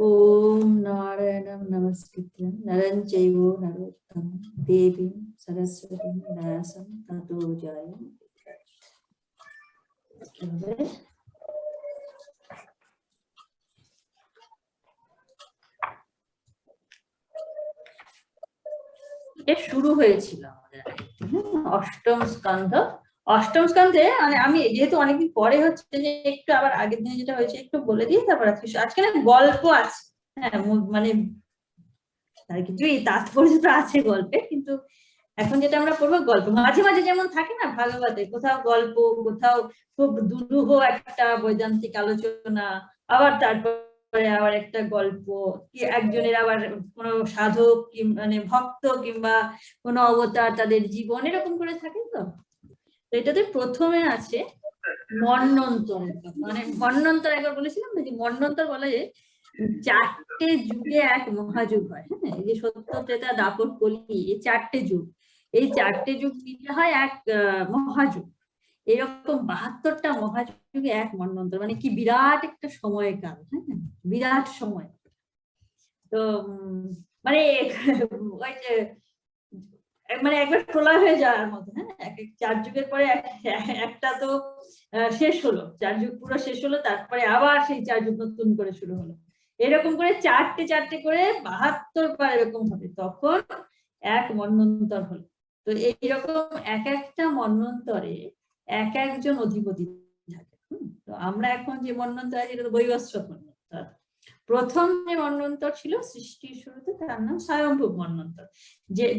ओम नारायणं नमस्कृत्य नरं चैव नरोत्तमं देवीं सरस्वतीं व्यासं ततो जयमुदीरये। এটা শুরু হয়েছিল আমাদের অষ্টম স্কন্ধ। অষ্টম স্কন্ধে মানে আমি যেহেতু অনেকদিন পরে হচ্ছে যে একটু আবার আগের দিনে যেটা হয়েছে একটু বলে দিই, তারপর আজকে না গল্প আছে। হ্যাঁ, মানে তার কিছুই তাৎপর্য তো আছে গল্পে, কিন্তু এখন যেটা আমরা পড়বো গল্প। মাঝে মাঝে যেমন থাকে না ভাগবতে, কোথাও গল্প, কোথাও খুব দুরূহ একটা বৈদান্তিক আলোচনা, আবার তারপরে আবার একটা গল্প, কি একজনের আবার কোনো সাধক মানে ভক্ত কিংবা কোনো অবতার তাদের জীবন এরকম করে থাকে। তো এটাতে প্রথমে আছে মন্বন্তরের কথা। মানে মন্বন্তর একবার বলেছিলাম যে মন্বন্তর বলে চারটে যুগে এক মহাযুগ হয়। হ্যাঁ, এই যে সত্য ত্রেতা দাপর কলি, এই চারটে যুগ, এই চারটে যুগ মিলে হয় এক মহাযুগ। এরকম 72টা মহাযুগে এক মন্বন্তর, মানে কি বিরাট একটা সময়কাল। হ্যাঁ, বিরাট সময়। তো মানে ওই যে মানে একবার খোলা হয়ে যাওয়ার মতো। হ্যাঁ, চার যুগের পরে একটা তো শেষ হলো, চার যুগ পুরো শেষ হলো, তারপরে আবার সেই চার যুগ নতুন করে শুরু হলো। এরকম করে চারটে চারটে করে 72 বার এরকম হবে, তখন এক মন্বন্তর হলো। তো এইরকম এক একটা মন্বন্তরে এক একজন অধিপতি থাকে। তো আমরা এখন যে মন্বন্তর আছে এটা তো বৈবস্বত মন্বন্তর। প্রথম যে মন্বন্তর ছিল সৃষ্টির শুরুতে, তার নাম স্বয়ম্ভূ মন্বন্তর।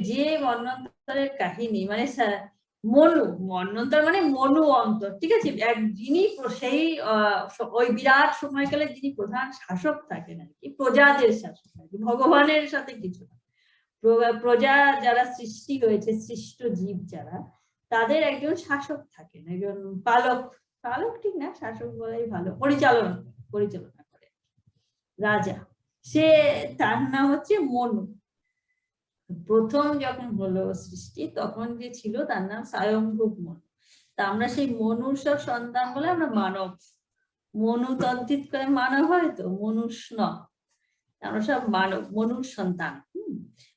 যে মন্বন্তরের কাহিনী মানে মনু মন্বন্তর মানে মনু অন্তর, ঠিক আছে। যিনি সেই ওই বিরাট সময়কালে যিনি প্রধান শাসক থাকেন আর কি, প্রজাদের শাসক, ভগবানের সাথে কিছু না। প্রজা যারা সৃষ্টি হয়েছে, সৃষ্ট জীব যারা, তাদের একজন শাসক থাকেন, একজন পালক। পালক ঠিক না, শাসক বলাই ভালো, পরিচালনা করে রাজা। সে তার নাম হচ্ছে মনু। প্রথম যখন হলো সৃষ্টি তখন যে ছিল তার নাম স্বয়ম্ভূ মনু। তা আমরা সেই মনুর সব সন্তান বলে আমরা মানব। মনু তদ্ধিত করে মানব হয়, তো মনুষ্য নয়, আমরা সব মানব, মনুর সন্তান।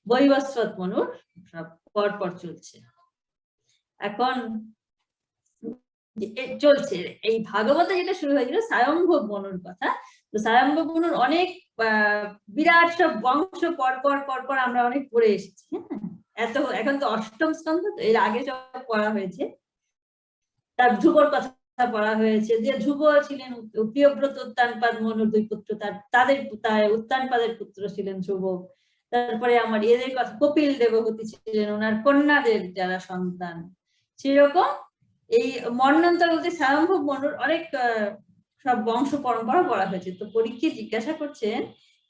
বৈবস্বত মনুর সব পরপর চলছে। এখন চলছে এই ভাগবতে যেটা শুরু হয়েছিল স্বয়ম্ভূ মনুর কথা। তো স্বয়ম্ভূ মনুর অনেক বিরাট সব বংশ পরপর পরপর আমরা অনেক পড়ে এসেছি। হ্যাঁ, এত এখন তো অষ্টম স্কন্ধ, তো এর আগে সব পড়া হয়েছে। তার ধ্রুবর কথা পড়া হয়েছে, যে ধ্রুব ছিলেন প্রিয়ব্রত উত্তানপাদ মনুর দুই পুত্র, তাদের উত্তানপাদের পুত্র ছিলেন ধ্রুব। তারপরে আমার এদের কথা, কপিল দেবহূতি ছিলেন ওনার কন্যাদের যারা সন্তান। সেরকম এই মন্বন্তর বলতে স্বয়ম্ভূ মনুর অনেক সব বংশ পরম্পরা পড়া হয়েছে। তো পরীক্ষিত জিজ্ঞাসা করছেন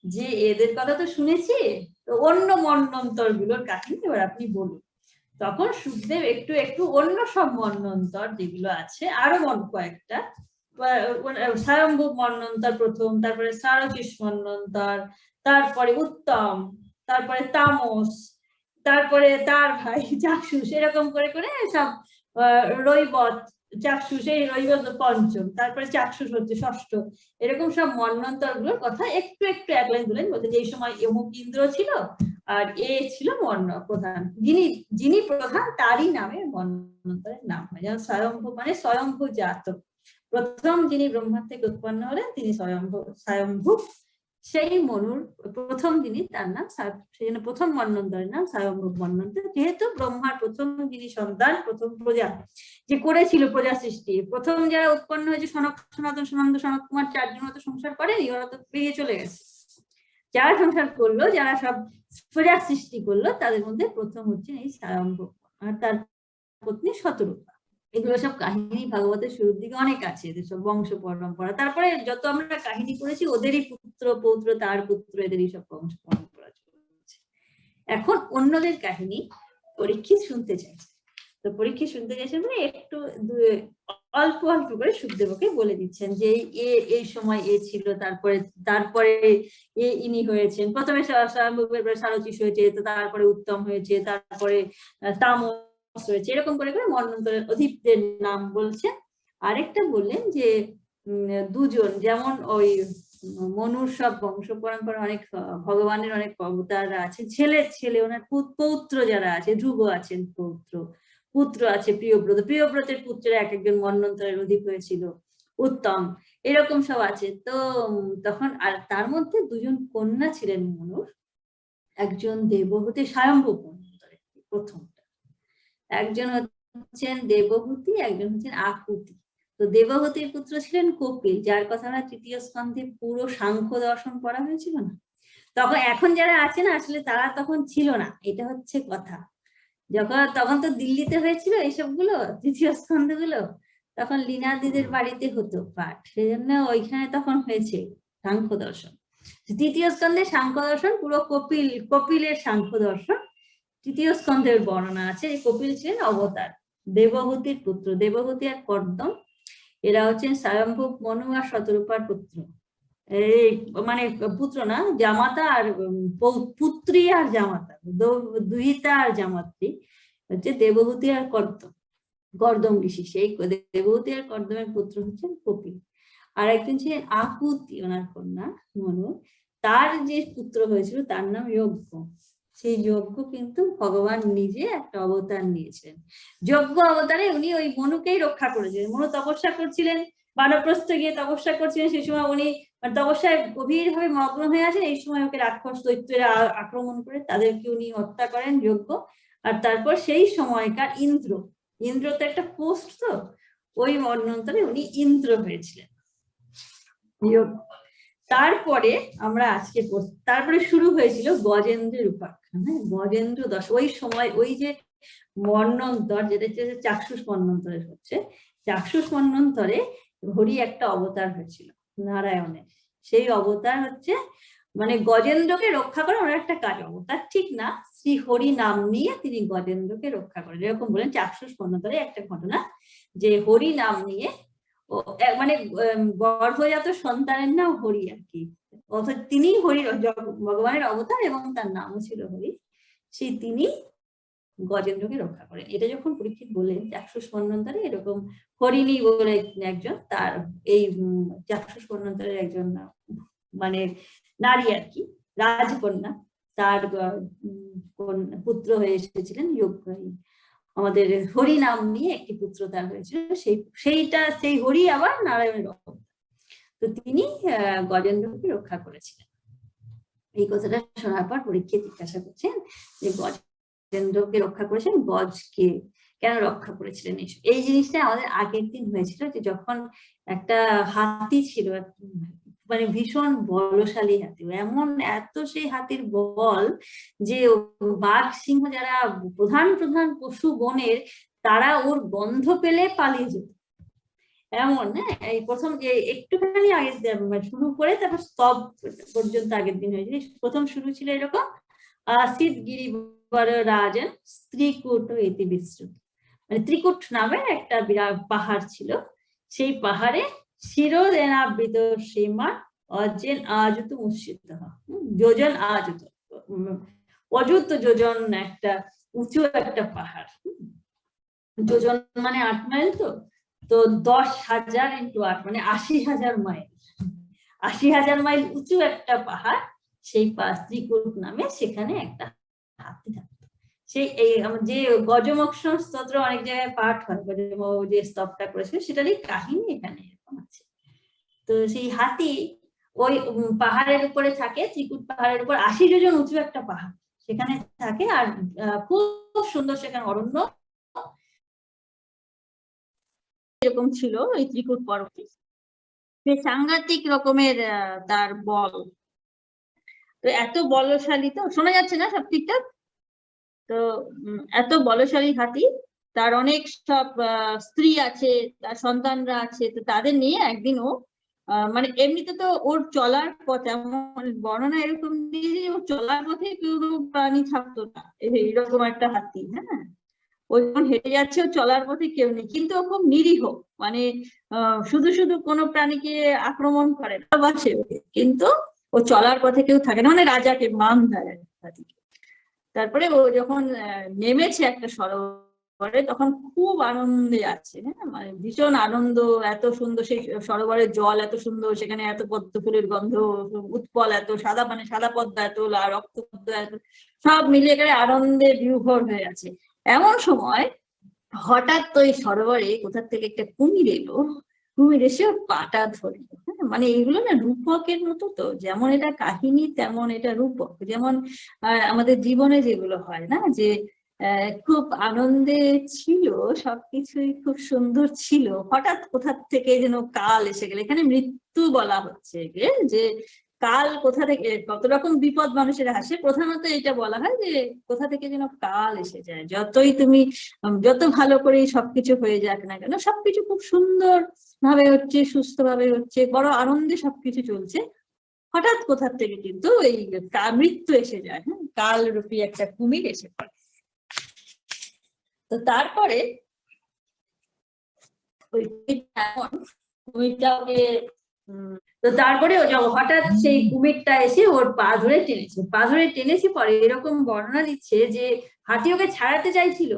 যে এদের কথা তো শুনেছি, তো অন্য মন্বন্তর গুলোর কাহিনী এবার আপনি বলুন। তখন সুখদেব একটু একটু অন্য সব মন্বন্তর যেগুলো আছে, আরো কয়েকটা, স্বয়ম্ভূ মন্বন্তর প্রথম, তারপরে সারচিস মন্বন্তর, তারপরে উত্তম, তারপরে তামস, তারপরে তার ভাই চাক্ষুষ, এরকম করে করে সব রৈবত, চাক্ষুষ, এই রৈবত পঞ্চম, তারপরে চাক্ষুষ হচ্ছে ষষ্ঠ। এরকম সব মন্বন্তর গুলোর কথা একটু একটু এক লাইন দিলেন, বলতে যে এই সময় অমুক ইন্দ্র ছিল আর এ ছিল প্রধান, যিনি প্রধান তারই নামে মন্বন্তরের নাম হয়। যেমন স্বয়ম্ভূ মানে স্বয়ম্ভূ জাত, প্রথম যিনি ব্রহ্মা থেকে উৎপন্ন হলেন তিনি স্বয়ম্ভূ। সেই মনুর প্রথম যিনি, তার নাম, সেই জন্য প্রথম মন্বন্তরের নাম স্বয়ম্ভূ মন্বন্তর। যেহেতু ব্রহ্মার প্রথম যিনি সন্তান, প্রথম প্রজা যে করেছিল প্রজা সৃষ্টি, প্রথম যারা উৎপন্ন হয়েছে সনক, সনাতন, সনন্দ, সনত কুমার, চারজন তো সংসার করেনি, ওরা তো পেরিয়ে চলে গেছে। যারা সংসার করলো, যারা সব প্রজা সৃষ্টি করলো, তাদের মধ্যে প্রথম হচ্ছে এই স্বয়ম্ভূ আর তার পত্নী শতরূপা। এগুলো সব কাহিনী ভাগবতের শুরুর দিকে অনেক আছে, এদের সব বংশ পরম্পরা। তারপরে যত আমরা কাহিনী করেছি ওদেরই পুত্র পৌত্র, তার পুত্র, এদেরই সব বংশ পরম্পরা চলছে। এখন অন্যদের কাহিনী পরীক্ষিত শুনতে চাইছে। তো পরীক্ষিত শুনতে চাইছে মানে একটু অল্প অল্প করে সুখদেবকে বলে দিচ্ছেন যে এই সময় এ ছিল, তারপরে ইনি হয়েছেন, প্রথমে সারচিস হয়েছে, তো তারপরে উত্তম হয়েছে, তারপরে তামস হয়েছে, এরকম করে করে মন্বন্তরের অধিপদের নাম বলছেন। আরেকটা বললেন যে দুজন, যেমন ওই মনুর সব বংশ পরম্পরা অনেক ভগবানের অনেক অবতাররা আছে, ছেলের ছেলে ওনার পৌত্র যারা আছে, ধ্রুব আছেন পৌত্র, পুত্র আছে প্রিয়ব্রত, প্রিয়ব্রতের পুত্রের এক একজন মন্বন্তরের অধিক হয়েছিল, উত্তম, এরকম সব আছে। তো তখন আর তার মধ্যে দুজন কন্যা ছিলেন মনুর, একজন দেবহূতি, স্বয়ম্ভূ মন্বন্তরের প্রথমটা, একজন হচ্ছেন দেবহূতি, একজন হচ্ছেন আকুতি। তো দেবহূতির পুত্র ছিলেন কপিল, যার কথা আমরা তৃতীয় স্কন্ধে পুরো সাংখ্য দর্শন পড়া হয়েছিল না। তখন এখন যারা আছে না আসলে তারা তখন ছিল না, এটা হচ্ছে কথা। তখন তো দিল্লিতে হয়েছিল এইসব গুলো তৃতীয় স্কন্ধ গুলো, তখন লীনা দিদির বাড়িতে হতো পাঠ, সেই জন্য ওইখানে তখন হয়েছে সাংখ্য দর্শন। তৃতীয় স্কন্ধে সাংখ্য দর্শন পুরো কপিলের সাংখ্য দর্শন, তৃতীয় স্কন্ধের বর্ণনা আছে। কপিল ছিলেন অবতার, দেবহূতির পুত্র, দেবহূতি আর কর্দম, এরা হচ্ছেন স্বয়ম্ভূ মনু আর শতরূপার পুত্র, এই মানে পুত্র না, জামাতা আর পুত্রী আর জামাতা, দুহিতা আর জামাত্রী হচ্ছে দেবহূতি আর কর্দম, কর্দম ঋষি। সেই দেবহূতি আর কর্দমের পুত্র হচ্ছেন কপিল। আর একজন ছিলেন আকুতি, ওনার কন্যা মনু, তার যে পুত্র হয়েছিল তার নাম যজ্ঞ। সেই যজ্ঞ কিন্তু ভগবান নিজে একটা অবতার নিয়েছিলেন, যজ্ঞ অবতারে উনি ওই মনুকেই রক্ষা করেছিলেন। মনু তপস্যা করছিলেন, বানপ্রস্থে গিয়ে তপস্যা করছিলেন, সেই সময় উনি তপস্যায় গভীর ভাবে মগ্ন হয়ে আছেন, এই সময় ওকে রাক্ষস দৈত্যেরা আক্রমণ করে তাদেরকে উনি হত্যা করেন যজ্ঞ। আর তারপর সেই সময়কার ইন্দ্র, ইন্দ্র তো একটা পোস্ট, তো ওই মন্বন্তরে উনি ইন্দ্র হয়েছিলেন। তারপরে আমরা আজকে তারপরে শুরু হয়েছিল গজেন্দ্রের উপাখ্যান, গজেন্দ্র দশ, ওই সময় ওই যে মন্বন্তর যেটা চাক্ষুষ মন্বন্তরে হচ্ছে, চাক্ষুষ মন্বন্তরে হরি একটা অবতার হয়েছিল নারায়ণের, সেই অবতার হচ্ছে মানে গজেন্দ্রকে রক্ষা করে ওনার একটা কাজ, অবতার ঠিক না, শ্রী হরি নাম নিয়ে তিনি গজেন্দ্রকে রক্ষা করেন। এরকম বলেন চাক্ষুষ মন্বন্তরে একটা ঘটনা, যে হরি নাম নিয়ে মানে গর্ভজাত সন্তানের নাম হরি আর কি, অর্থাৎ তিনি হরি ভগবানের অবতার এবং তার নামও ছিল হরি, সেই তিনি গজেন্দ্রকে রক্ষা করেন। এটা যখন পরীক্ষিত বললেন চাক্ষুষ মন্বন্তরে এরকম হরিণী বলে একজন, তার এই চাক্ষুষ মন্বন্তরের একজন মানে নারী আর কি, রাজকন্যা, তার পুত্র হয়ে এসেছিলেন আমাদের হরি নাম নিয়ে একটি পুত্র তার হয়েছিল, সেই হরি আবার নারায়ণের অবতার। তো তিনি গজেন্দ্রকে রক্ষা করেছিলেন। এই কথাটা শোনার পর পরীক্ষিত জিজ্ঞাসা করছেন যে গজেন্দ্রকে রক্ষা করেছেন, গজকে কেন রক্ষা করেছিলেন? এই জিনিসটা আমাদের আগের দিন হয়েছিল, যে যখন একটা হাতি ছিল, মানে ভীষণ বলশালী হাতি, এমন এত সেই হাতির বল যে বাঘ সিংহ যারা প্রধান প্রধান পশু বনের, তারা ওর গন্ধ পেলে পালিয়ে যেত এমন। হ্যাঁ, এই প্রথম যে একটুখানি আগে শুরু করে তারপর স্তব পর্যন্ত আগের দিন হয়েছিল, প্রথম শুরু ছিল এরকম, আসিদ গিরিবর রাজন ত্রিকুট ইতি বিস্তৃত, মানে ত্রিকুট নামের একটা বিরাট পাহাড় ছিল, সেই পাহাড়ে শিরোদেনাবৃত সীমা অজেন আজুত মুসিত, যোজন আজুত, অযুত যোজন একটা উঁচু একটা পাহাড়, যোজন মানে 8 মাইল, তো 10,000 × 8 মানে 80,000 মাইল, 80,000 মাইল উঁচু একটা পাহাড়, সেই ত্রিকুট নামে, সেখানে একটা হাতি থাকতো। সেই এই যে গজমোক্ষণ স্তোত্র অনেক জায়গায় পাঠ হয়, যে স্তবটা করেছিল সেটারই কাহিনী এখানে এরকম আছে। তো সেই হাতি ওই পাহাড়ের উপরে থাকে, ত্রিকুট পাহাড়ের উপর 80 যোজন উঁচু একটা পাহাড়, সেখানে থাকে, আর খুব সুন্দর সেখানে অরণ্য এরকম ছিল এই ত্রিকুট পর্বতে। সাংঘাতিক রকমের তার বল, তো এত বলশালী, তো শোনা যাচ্ছে না সব ঠিকঠাক? তো এত বলশালী হাতি, তার অনেক সব স্ত্রী আছে, তার সন্তানরা আছে, তো তাদের নিয়ে একদিন ও মানে এমনিতে তো ওর চলার পথে এমন বর্ণনা এরকম দিয়েছে, ওর চলার পথে কোনো প্রাণী থাকতো না, এইরকম একটা হাতি। হ্যাঁ, ওই যখন হেঁটে যাচ্ছে, ও চলার পথে কেউ নেই, কিন্তু ও খুব নিরীহ, মানে শুধু শুধু কোনো প্রাণীকে আক্রমণ করে না, বাসে ওকে, কিন্তু ও চলার পথে কেউ থাকে না, মানে রাজাকে মান দেয় হাতিকে। তারপরে ও যখন নেমেছে একটা সরোবর করে তখন খুব আনন্দে আছে, হ্যাঁ, মানে ভীষণ আনন্দ, এত সুন্দর সেই সরোবরের জল এত সুন্দর, সেখানে এত পদ্ম ফুলের গন্ধ, উৎপল এত সাদা, মানে সাদা পদ্ম এত, রক্ত পদ্ম এত, সব মিলিয়ে এখানে আনন্দে বিভোর হয়ে আছে। এমন সময় হঠাৎ তো এই সরোবরে কোথা থেকে একটা কুমির এলো, কুমির এসে ওর পাটা ধরে। মানে এগুলো না রূপকের মতো, তো যেমন এটা কাহিনী তেমন এটা রূপক। যেমন আমাদের জীবনে যেগুলো হয় না, যে খুব আনন্দে ছিল, সবকিছুই খুব সুন্দর ছিল, হঠাৎ কোথা থেকে যেন কাল এসে গেল। এখানে মৃত্যু বলা হচ্ছে যে কাল কোথা থেকে, কত রকম বিপদ মানুষের আসে, প্রধানত এটা বলা হয় যে কোথা থেকে যেন কাল এসে যায়। যতই তুমি যত ভালো করে সবকিছু হয়ে যাক না কেন, সবকিছু খুব সুন্দর ভাবে হচ্ছে, সুস্থ ভাবে হচ্ছে, বড় আনন্দে সবকিছু চলছে, হঠাৎ কোথা থেকে কিন্তু এই মৃত্যু এসে যায়। হ্যাঁ, কাল রূপী একটা কুমির এসে পড়ে। তো তারপরে ওই কুমিরটাকে তো তারপরে হঠাৎ সেই কুমিরটা এসে ওর পা ধরে টেনেছে পরে এরকম বর্ণনা দিচ্ছে যে হাতি ওকে ছাড়াতে চাইছিল,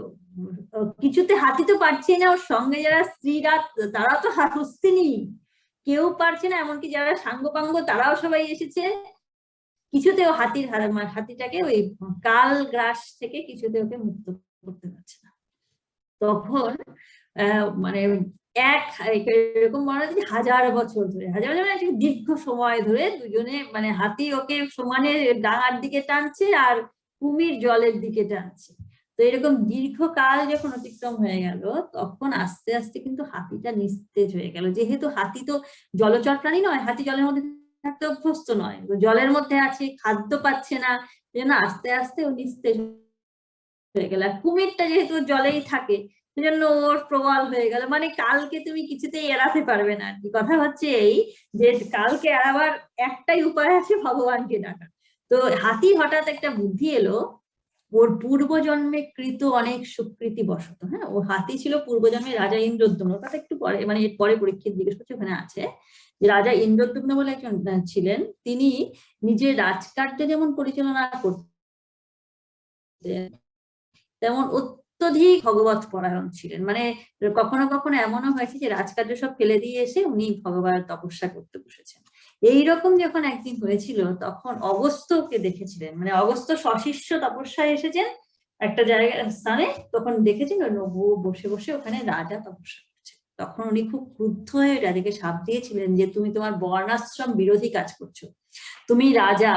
কিছুতে হাতি তো পারছে না, ওর সঙ্গে যারা স্ত্রীরা তারা তো হস্তিনী, কেউ পারছে না, এমনকি যারা সাঙ্গপাঙ্গ তারাও সবাই এসেছে, কিছুতেও হাতিটাকে ওই কাল গ্রাস থেকে কিছুতে ওকে মুক্ত করতে পারছে না। তখন মানে এরকম মনে হচ্ছে 1000 বছর ধরে, 1000 বছর মানে দীর্ঘ সময় ধরে দুজনে, মানে হাতি ওকে সমানে ডাঙার দিকে টানছে আর কুমির জলের দিকে টানছে। তো এরকম দীর্ঘকাল যখন অতিক্রম হয়ে গেল, তখন আস্তে আস্তে কিন্তু হাতিটা নিস্তেজ হয়ে গেল। যেহেতু হাতি তো জলচর প্রাণী নয়, হাতি জলের মধ্যে থাকতে অভ্যস্ত নয়, জলের মধ্যে আছে, খাদ্য পাচ্ছে না, সেজন্য আস্তে আস্তে ও নিস্তেজ হয়ে গেল। আর কুমিরটা যেহেতু জলেই থাকে, সেজন্য ওর প্রবল হয়ে গেল। মানে কালকে তুমি কিছুতেই এড়াতে পারবে না। কথা হচ্ছে এই যে কালকে এড়াবার একটাই উপায় আছে, ভগবানকে ডাকা। তো হাতি হঠাৎ একটা বুদ্ধি এলো, ওর পূর্বজন্মে কৃত অনেক সুকৃতি বশত, হ্যাঁ, ও হাতি ছিল পূর্বজন্মে রাজা ইন্দ্রদ্যুম্ন, কথা একটু পরে, মানে এর পরে পরীক্ষিত জিজ্ঞেস করছে, ওখানে আছে যে রাজা ইন্দ্রদ্যুম্ন বলে একজন ছিলেন, তিনি নিজের রাজকার্য যেমন পরিচালনা করতেন, তেমন অত্যধিক ভগবত পরায়ণ ছিলেন। মানে কখনো কখনো এমনও হয়েছে যে রাজকার্য সব ফেলে দিয়ে এসে উনি ভগবানের তপস্যা করতে বসেছেন। এইরকম যখন একদিন হয়েছিল, তখন অগস্ত্যকে দেখেছিলেন, মানে অগস্ত্য সশিষ্য তপস্যায় এসেছেন একটা জায়গায় স্থানে, তখন দেখেছেন ও বসে বসে ওখানে রাজা তপস্যা করছে। তখন উনি খুব ক্রুদ্ধ হয়ে রাজাকে শাপ দিয়েছিলেন যে তুমি তোমার বর্ণাশ্রম বিরোধী কাজ করছো, তুমি রাজা,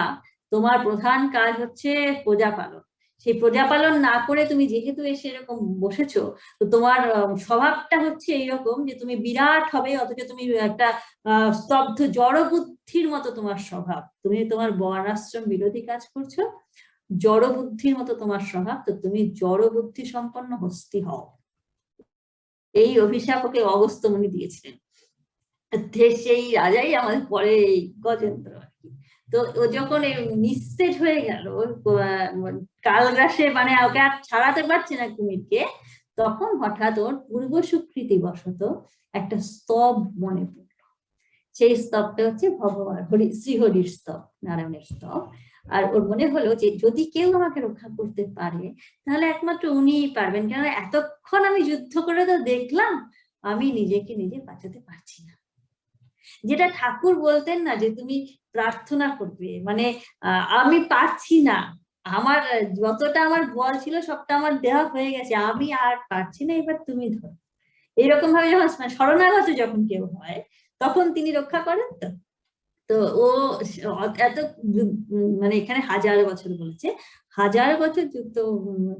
তোমার প্রধান কাজ হচ্ছে প্রজা পালন, সেই প্রজা পালন না করে তুমি যেহেতু এসে এরকম বসেছো, তো তোমার স্বভাবটা হচ্ছে এইরকম যে তুমি বিরাট হবে, অথচ তুমি একটা স্তব্ধ জড় বুদ্ধির মতো তোমার স্বভাব, তুমি তোমার বর্ণাশ্রম বিরোধী কাজ করছো, জড় বুদ্ধির মতো তোমার স্বভাব, তো তুমি জড় বুদ্ধি সম্পন্ন হস্তি হও। এই অভিশাপ ওকে অগস্ত্য মুনি দিয়েছিলেন। সেই রাজাই আমাদের পরে এই গজেন্দ্র আর কি। তো ও যখন নিস্তেজ হয়ে গেল, কালগ্রাসে, মানে ওকে আর ছাড়াতে পারছে না কুমিরকে, তখন হঠাৎ ওর পূর্ব সুকৃতি বশত একটা স্তব মনে পড়ল। সেই স্তবটা হচ্ছে ভগবান শ্রীহরির স্তব, নারায়ণের স্তব। আর ওর মনে হলো যে যদি কেউ আমাকে রক্ষা করতে পারে, তাহলে একমাত্র উনিই পারবেন, কেননা এতক্ষণ আমি যুদ্ধ করে তো দেখলাম আমি নিজেকে নিজে বাঁচাতে পারছি না। যেটা ঠাকুর বলতেন না যে তুমি প্রার্থনা করবে, মানে আমি পারছি না, আমার যতটা আমার বল ছিল সবটা আমার দেওয়া হয়ে গেছে, আমি আর পারছি না, এবার তুমি ধরো। এইরকম ভাবে যখন শরণাগত যখন কেউ হয়, তখন তিনি রক্ষা করেন। তো তো ও এত, মানে এখানে 1000 বছর বলেছে, 1000 বছর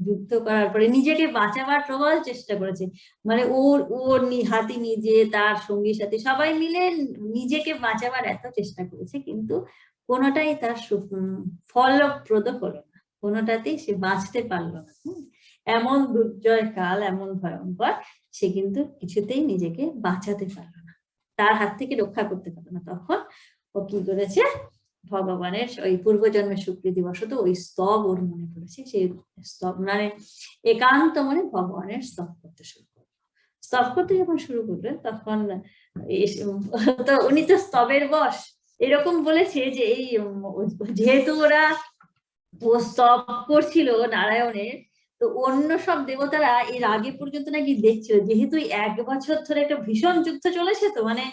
যুদ্ধ করার পরে নিজেকে বাঁচাবার প্রবল চেষ্টা করেছে। মানে ওর হাতি নিজে, তার সঙ্গী সাথী সবাই মিলে নিজেকে বাঁচাবার এত চেষ্টা করেছে, কিন্তু কোনোটাই তার ফলপ্রদ হলো না, কোনোটাতেই সে বাঁচতে পারলো না। এমন দুর্জয় কাল, এমন ভয়ঙ্কর, সে কিন্তু কিছুতেই নিজেকে বাঁচাতে পারলো না, তার হাত থেকে রক্ষা করতে পারলো না। তখন ও কি করেছে, ভগবানের ওই পূর্বজন্মের স্বীকৃতি বশত ওই স্তব ওর মনে পড়েছে, সেই স্তব মানে একান্ত মনে ভগবানের স্তব করতে শুরু করলো। স্তব করতে যখন শুরু করলেন, তখন তো উনি তো স্তবের বশ, এরকম বলেছে যে এই যেহেতু ওরা স্তব করছিল নারায়ণের, তো অন্য সব দেবতারা এর আগে পর্যন্ত নাকি দেখছিল, যেহেতু 1 বছর ধরে একটা ভীষণ যুদ্ধ চলেছে, তো মানে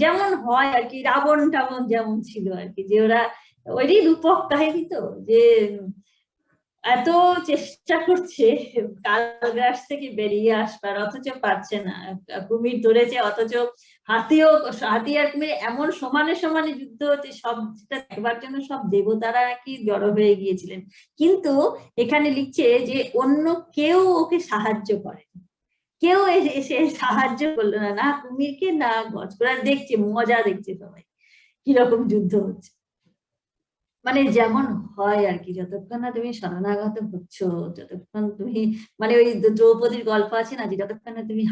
যেমন হয় আর কি, রাবণ টাবণ যেমন ছিল আর কি, যে ওরা ওইরই রূপক কাহিনী, তো যে এত চেষ্টা করছে কালগ্রাস থেকে বেরিয়ে আসবার, অথচ পারছে না। কুমির ধরেছে, অথচ হাতি আর কুমির এমন সমানে সমানে যুদ্ধ হচ্ছে, সবটা দেখবার জন্য সব দেবতারা কি জড়ো হয়ে গিয়েছিলেন। কিন্তু এখানে লিখছে যে অন্য কেউ ওকে সাহায্য করে, কেউ এসে সাহায্য করলো না, না কুমিরকে না গজরা, দেখছে মজা, দেখছে সবাই কিরকম যুদ্ধ হচ্ছে। মানে যেমন হয় আর কি, যতক্ষণ না তুমি শরণাগত হচ্ছ, যতক্ষণ তুমি মানে ওই দ্রৌপদীর গল্প আছে না, যে যতক্ষণ না তুমি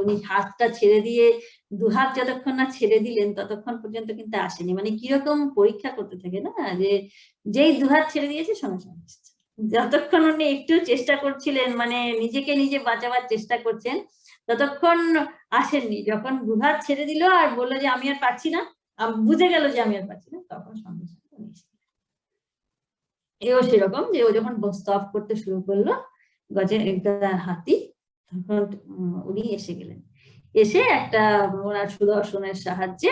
উনি হাতটা ছেড়ে দিয়ে দুহাত যতক্ষণ না ছেড়ে দিলেন, ততক্ষণ পর্যন্ত কিন্তু আসেনি। মানে কিরকম পরীক্ষা করতে থাকে না, যে যেই দুহাত ছেড়ে দিয়েছে সঙ্গে সঙ্গে এসেছে। যতক্ষণ উনি একটু চেষ্টা করছিলেন, মানে নিজেকে নিজে বাঁচাবার চেষ্টা করছেন, ততক্ষণ আসেননি। যখন দুহাত ছেড়ে দিল আর বললো যে আমি আর পারছি না, বুঝে গেল যে আমি আর পারছি না, তখন সঙ্গে সঙ্গে উনি এসেছেন। এও সেরকম, যে ও যখন স্তব করতে শুরু করলো হাতি, তখন উনি এসে গেলেন। এসে একটা ওনার সুদর্শনের সাহায্যে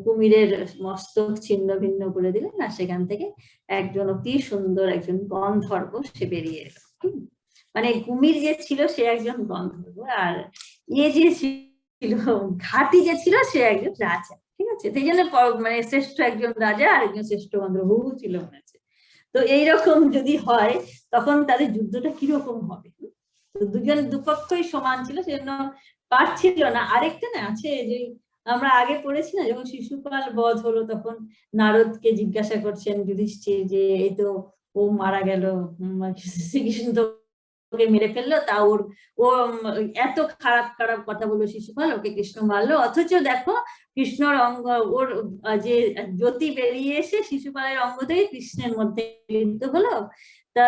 কুমিরের মস্তক ছিন্ন ভিন্ন করে দিলেন, আর সেখান থেকে একজন অতি সুন্দর একজন গন্ধর্ব সে বেরিয়ে এলো। মানে কুমির যে ছিল সে একজন গন্ধর্ব, আর ইয়ে যে ছিল ঘাটি যে ছিল সে একজন রাজা। ঠিক আছে, সেই জন্য মানে শ্রেষ্ঠ একজন রাজা আর একজন শ্রেষ্ঠ গন্ধর্ব ছিল মনে আছে। তো এইরকম যদি হয়, তখন তাদের যুদ্ধটা কিরকম হবে। দুজন দুপক্ষই সমান ছিল, সেজন্য পারছিল না। আরেকটা না আছে, যে আমরা আগে পড়েছি না, যখন শিশুপাল বধ হলো, তখন নারদকে জিজ্ঞাসা করছেন যুধিষ্ঠির, যে এই তো ও মারা গেল, শ্রীকৃষ্ণ ওকে মেরে ফেললো, তা ও এত খারাপ খারাপ কথা বললো শিশুপাল, ওকে কৃষ্ণ মারলো, অথচ দেখো কৃষ্ণর অঙ্গ, ওর যে জ্যোতি বেরিয়ে এসে শিশুপালের অঙ্গ থেকে কৃষ্ণের মধ্যে মিলিত হলো। তা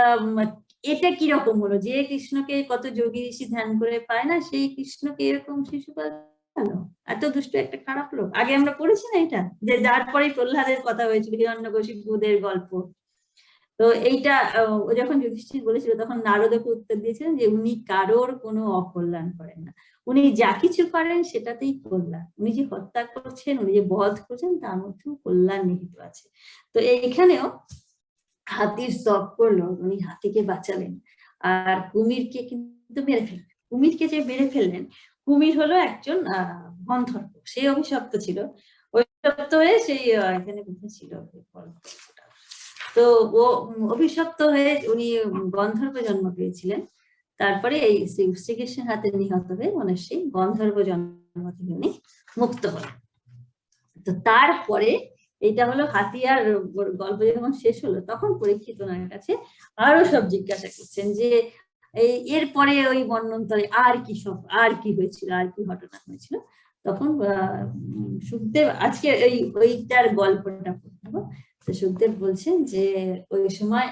এটা কিরকম হলো, যে কৃষ্ণকে কত যোগী ঋষি ধ্যান করে পায় না, সেই কৃষ্ণকে এরকম শিশুপাল এত দুষ্ট একটা খারাপ লোক। আগে আমরা পড়েছি না এটা, যে তারপরে প্রহ্লাদের কথা হয়েছিল, হিরণ্যকশিপুদের গল্প। তো এইটা ও যখন যুধিষ্ঠির বলেছিল, তখন নারদকে উত্তর দিয়েছিলেন যে উনি কারোর কোনো অকল্যাণ করেন না, উনি যা কিছু করেন সেটাতেই কল্যাণ। উনি যে হত্যা করছেন, উনি যে বধ করছেন, তার মধ্যেও কল্যাণ নিহিত আছে। তো এইখানেও হাতির স্তব করলো, উনি হাতিকে বাঁচালেন, আর কুমিরকে কিন্তু মেরে ফেললেন। কুমিরকে যে মেরে ফেললেন, কুমির হলো একজন গন্ধর্ব, সে অভিশপ্ত ছিল। অভিশপ্ত হয়ে সেই এখানে কোথায় ছিল, তো ও অভিশপ্ত হয়ে উনি গন্ধর্ব জন্ম পেয়েছিলেন। তারপরে এই শ্রীকৃষ্ণের হাতে নিহত হয়ে মানে সেই গন্ধর্ব জন্ম থেকে উনি মুক্ত হলেন। তো তারপরে এইটা হলো হাতিয়ার গল্প যখন শেষ হলো, তখন পরীক্ষিত ওনার কাছে আরো সব জিজ্ঞাসা করছেন, যে এরপরে ওই মন্বন্তরে আর কি সব, আর কি হয়েছিল, আর কি ঘটনা হয়েছিল। তখন সুখদেব, আজকে ওইটার গল্পটা পড়বো। তো সুখদেব বলছেন যে ওই সময়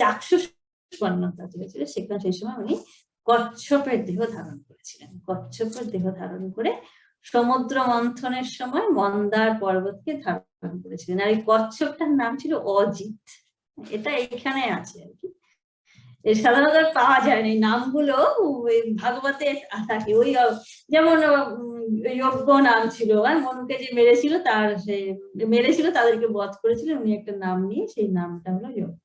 চাক্ষুষ পর্ণতা হয়েছিল, সেখানে সেই সময় উনি কচ্ছপের দেহ ধারণ করেছিলেন। কচ্ছপের দেহ ধারণ করে সমুদ্র মন্থনের সময় মন্দার পর্বতকে ধারণ করেছিলেন। আর এই কচ্ছপটার নাম ছিল অজিত। এটা এখানে আছে আর কি, সাধারণত পাওয়া যায় না এই নামগুলো, ভাগবতে থাকে। ওই যেমন যজ্ঞ নাম ছিল, মনুকে যে মেরেছিল, তাদেরকে বধ করেছিল, উনি একটা নাম নিয়ে সেই নামটা হলো যজ্ঞ।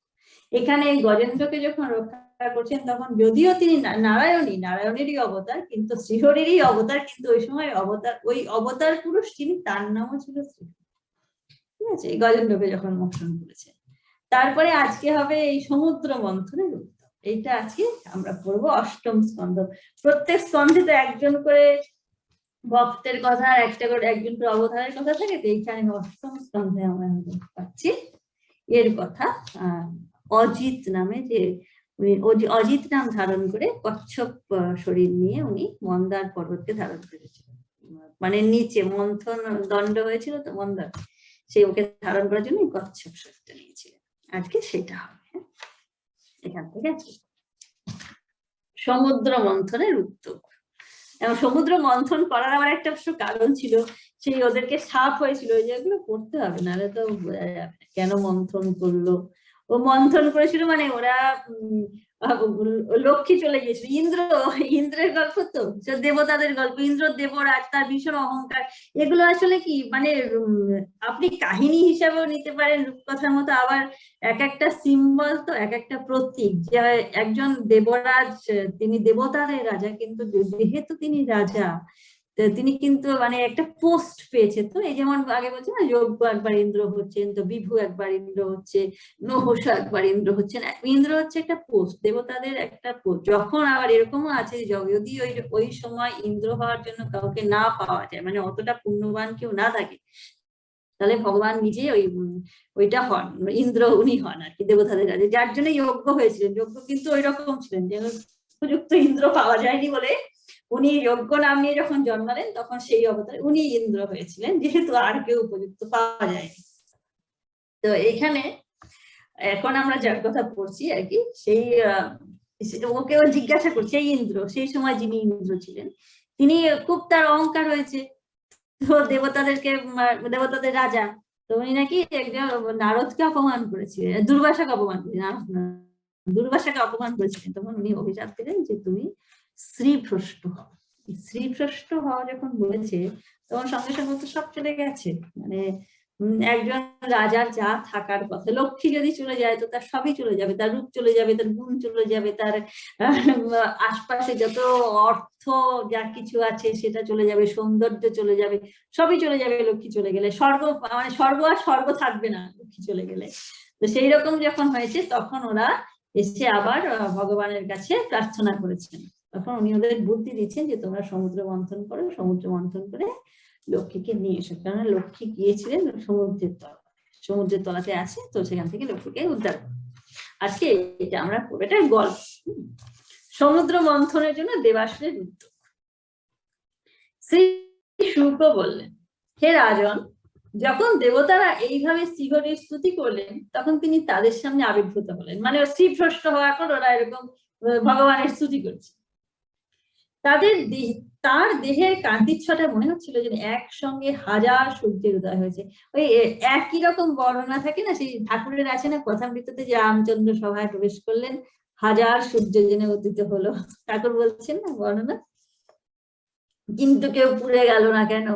এখানে এই গজেন্দ্রকে যখন রক্ষা করছেন, তখন যদিও তিনি নারায়ণেরই অবতার, কিন্তু শ্রীহরিরই অবতার, কিন্তু ওই সময় ওই অবতার পুরুষ যিনি, তার নামও ছিল শ্রীহরি। ঠিক আছে, এই গজেন্দ্রকে যখন মোক্ষণ করেছে। তারপরে আজকে হবে এই সমুদ্র মন্থনের উত্তর। এইটা আজকে আমরা পড়বো অষ্টম স্কন্ধ। প্রত্যেক স্কন্ধে তো একজন করে ভক্তের কথা, আর একটা করে একজন করে অবতারের কথা থাকে। তো এইখানে অষ্টম স্কন্ধে আমরা পাচ্ছি এর কথা। অজিত নামে, যে উনি অজিত নাম ধারণ করে কচ্ছপ শরীর নিয়ে উনি মন্দার পর্বতকে ধারণ করেছিলেন। মানে নিচে মন্থন দণ্ড হয়েছিল তো মন্দার, সেই ওকে ধারণ করার জন্য কচ্ছপ শরীরটা নিয়েছিলেন। আজকে সেটা হবে। এখান থেকে সমুদ্র মন্থনের উত্তর। এবং সমুদ্র মন্থন করার আবার একটা কারণ ছিল, সেই ওদেরকে সাপ হয়েছিল, যেগুলো করতে হবে, নাহলে তো বোঝা যাবে না কেন মন্থন করলো। ও মন্থন করেছিল, মানে ওরা লক্ষ্মী চলে গিয়েছিল। ইন্দ্রের গল্প তো, দেবতাদের গল্প, ইন্দ্র দেবরাজ, তার ভীষণ অহংকার, এগুলো আসলে কি মানে আপনি কাহিনী হিসাবেও নিতে পারেন রূপকথার মতো, আবার এক একটা সিম্বল তো, এক একটা প্রতীক। যে একজন দেবরাজ, তিনি দেবতাদের রাজা, কিন্তু যেহেতু তিনি রাজা, তিনি কিন্তু মানে একটা পোস্ট পেয়েছে। তো এই যেমন আগে বলছে না, যজ্ঞ একবার ইন্দ্র হচ্ছেন, তো বিভু একবার ইন্দ্র হচ্ছে, নহস একবার ইন্দ্র হচ্ছেন। ইন্দ্র হচ্ছে একটা পোস্ট, দেবতাদের একটা পোস্ট। যখন আবার এরকমও আছে যদি ওই সময় ইন্দ্র হওয়ার জন্য কাউকে না পাওয়া যায়, মানে অতটা পুণ্যবান কেউ না থাকে, তাহলে ভগবান নিজে ওইটা হন, ইন্দ্র উনি হন আর কি, দেবতাদের রাজা, যার জন্য যজ্ঞ হয়েছিলেন। যজ্ঞ কিন্তু ওই রকম ছিলেন যে উপযুক্ত ইন্দ্র পাওয়া যায়নি বলে উনি যজ্ঞ নাম নিয়ে যখন জন্মালেন, তখন সেই অবতারে উনি ইন্দ্র হয়েছিলেন, যেহেতু আর কেউ উপযুক্ত পাওয়া যায়নি। তো এইখানে এখন আমরা যার কথা পড়ছি আর কি, সেই ওকেও জিজ্ঞাসা করছে, এই ইন্দ্র, সেই সময় যিনি ইন্দ্র ছিলেন, তিনি খুব তার অহংকার হয়েছে, তো দেবতাদের রাজা, তো উনি নাকি একজন নারদকে অপমান করেছিলেন, দুর্বাসাকে অপমান করেছিলেন, দুর্বাসাকে অপমান করেছিলেন। তখন উনি অভিশাপ দিলেন যে তুমি শ্রীভ্রষ্ট হও। শ্রীভ্রষ্ট হওয়া যখন বলেছে, তখন সঙ্গে সঙ্গে তো সব চলে গেছে। মানে একজন রাজার যা থাকার কথা, লক্ষ্মী যদি চলে যায় তো তার সবই চলে যাবে, তার রূপ চলে যাবে, তার গুণ চলে যাবে, তার আশপাশে যত অর্থ যা কিছু আছে সেটা চলে যাবে, সৌন্দর্য চলে যাবে, সবই চলে যাবে লক্ষ্মী চলে গেলে। স্বর্গ মানে স্বর্গ আর স্বর্গ থাকবে না লক্ষ্মী চলে গেলে। তো সেই রকম যখন হয়েছে, তখন ওরা এসে আবার ভগবানের কাছে প্রার্থনা করেছেন। তখন উনি ওদের বুদ্ধি দিচ্ছেন যে তোমরা সমুদ্র মন্থন করো, সমুদ্র মন্থন করে লক্ষ্মীকে নিয়ে এসো। কেননা লক্ষ্মী গিয়েছিলেন সমুদ্রের তলাতে আছে, তো সেখান থেকে লক্ষ্মীকে উদ্ধার করো। আজকে এটা আমরা পড়বো, এটা গল্প। সমুদ্র মন্থনের জন্য দেবাসুরের উদ্যোগ। শ্রী শুক বললেন, হে রাজন, যখন দেবতারা এইভাবে শ্রীহরির স্তুতি করলেন, তখন তিনি তাদের সামনে আবির্ভূত হলেন। মানে শ্রীভ্রষ্ট হওয়ার পর ওরা এরকম ভগবানের স্তুতি করছে। তার দেহের কান্তিচ্ছটা মনে হচ্ছিল যে একসঙ্গে হাজার সূর্যের উদয় হয়েছে। ওই একই রকম বর্ণনা থাকে না, সেই ঠাকুরের আছে না কথামৃততে, যে রামচন্দ্র সভায় প্রবেশ করলেন, হাজার সূর্য যেন উদিত হলো, ঠাকুর বলছেন না বর্ণনা, কিন্তু কেউ পুড়ে গেল না কেন,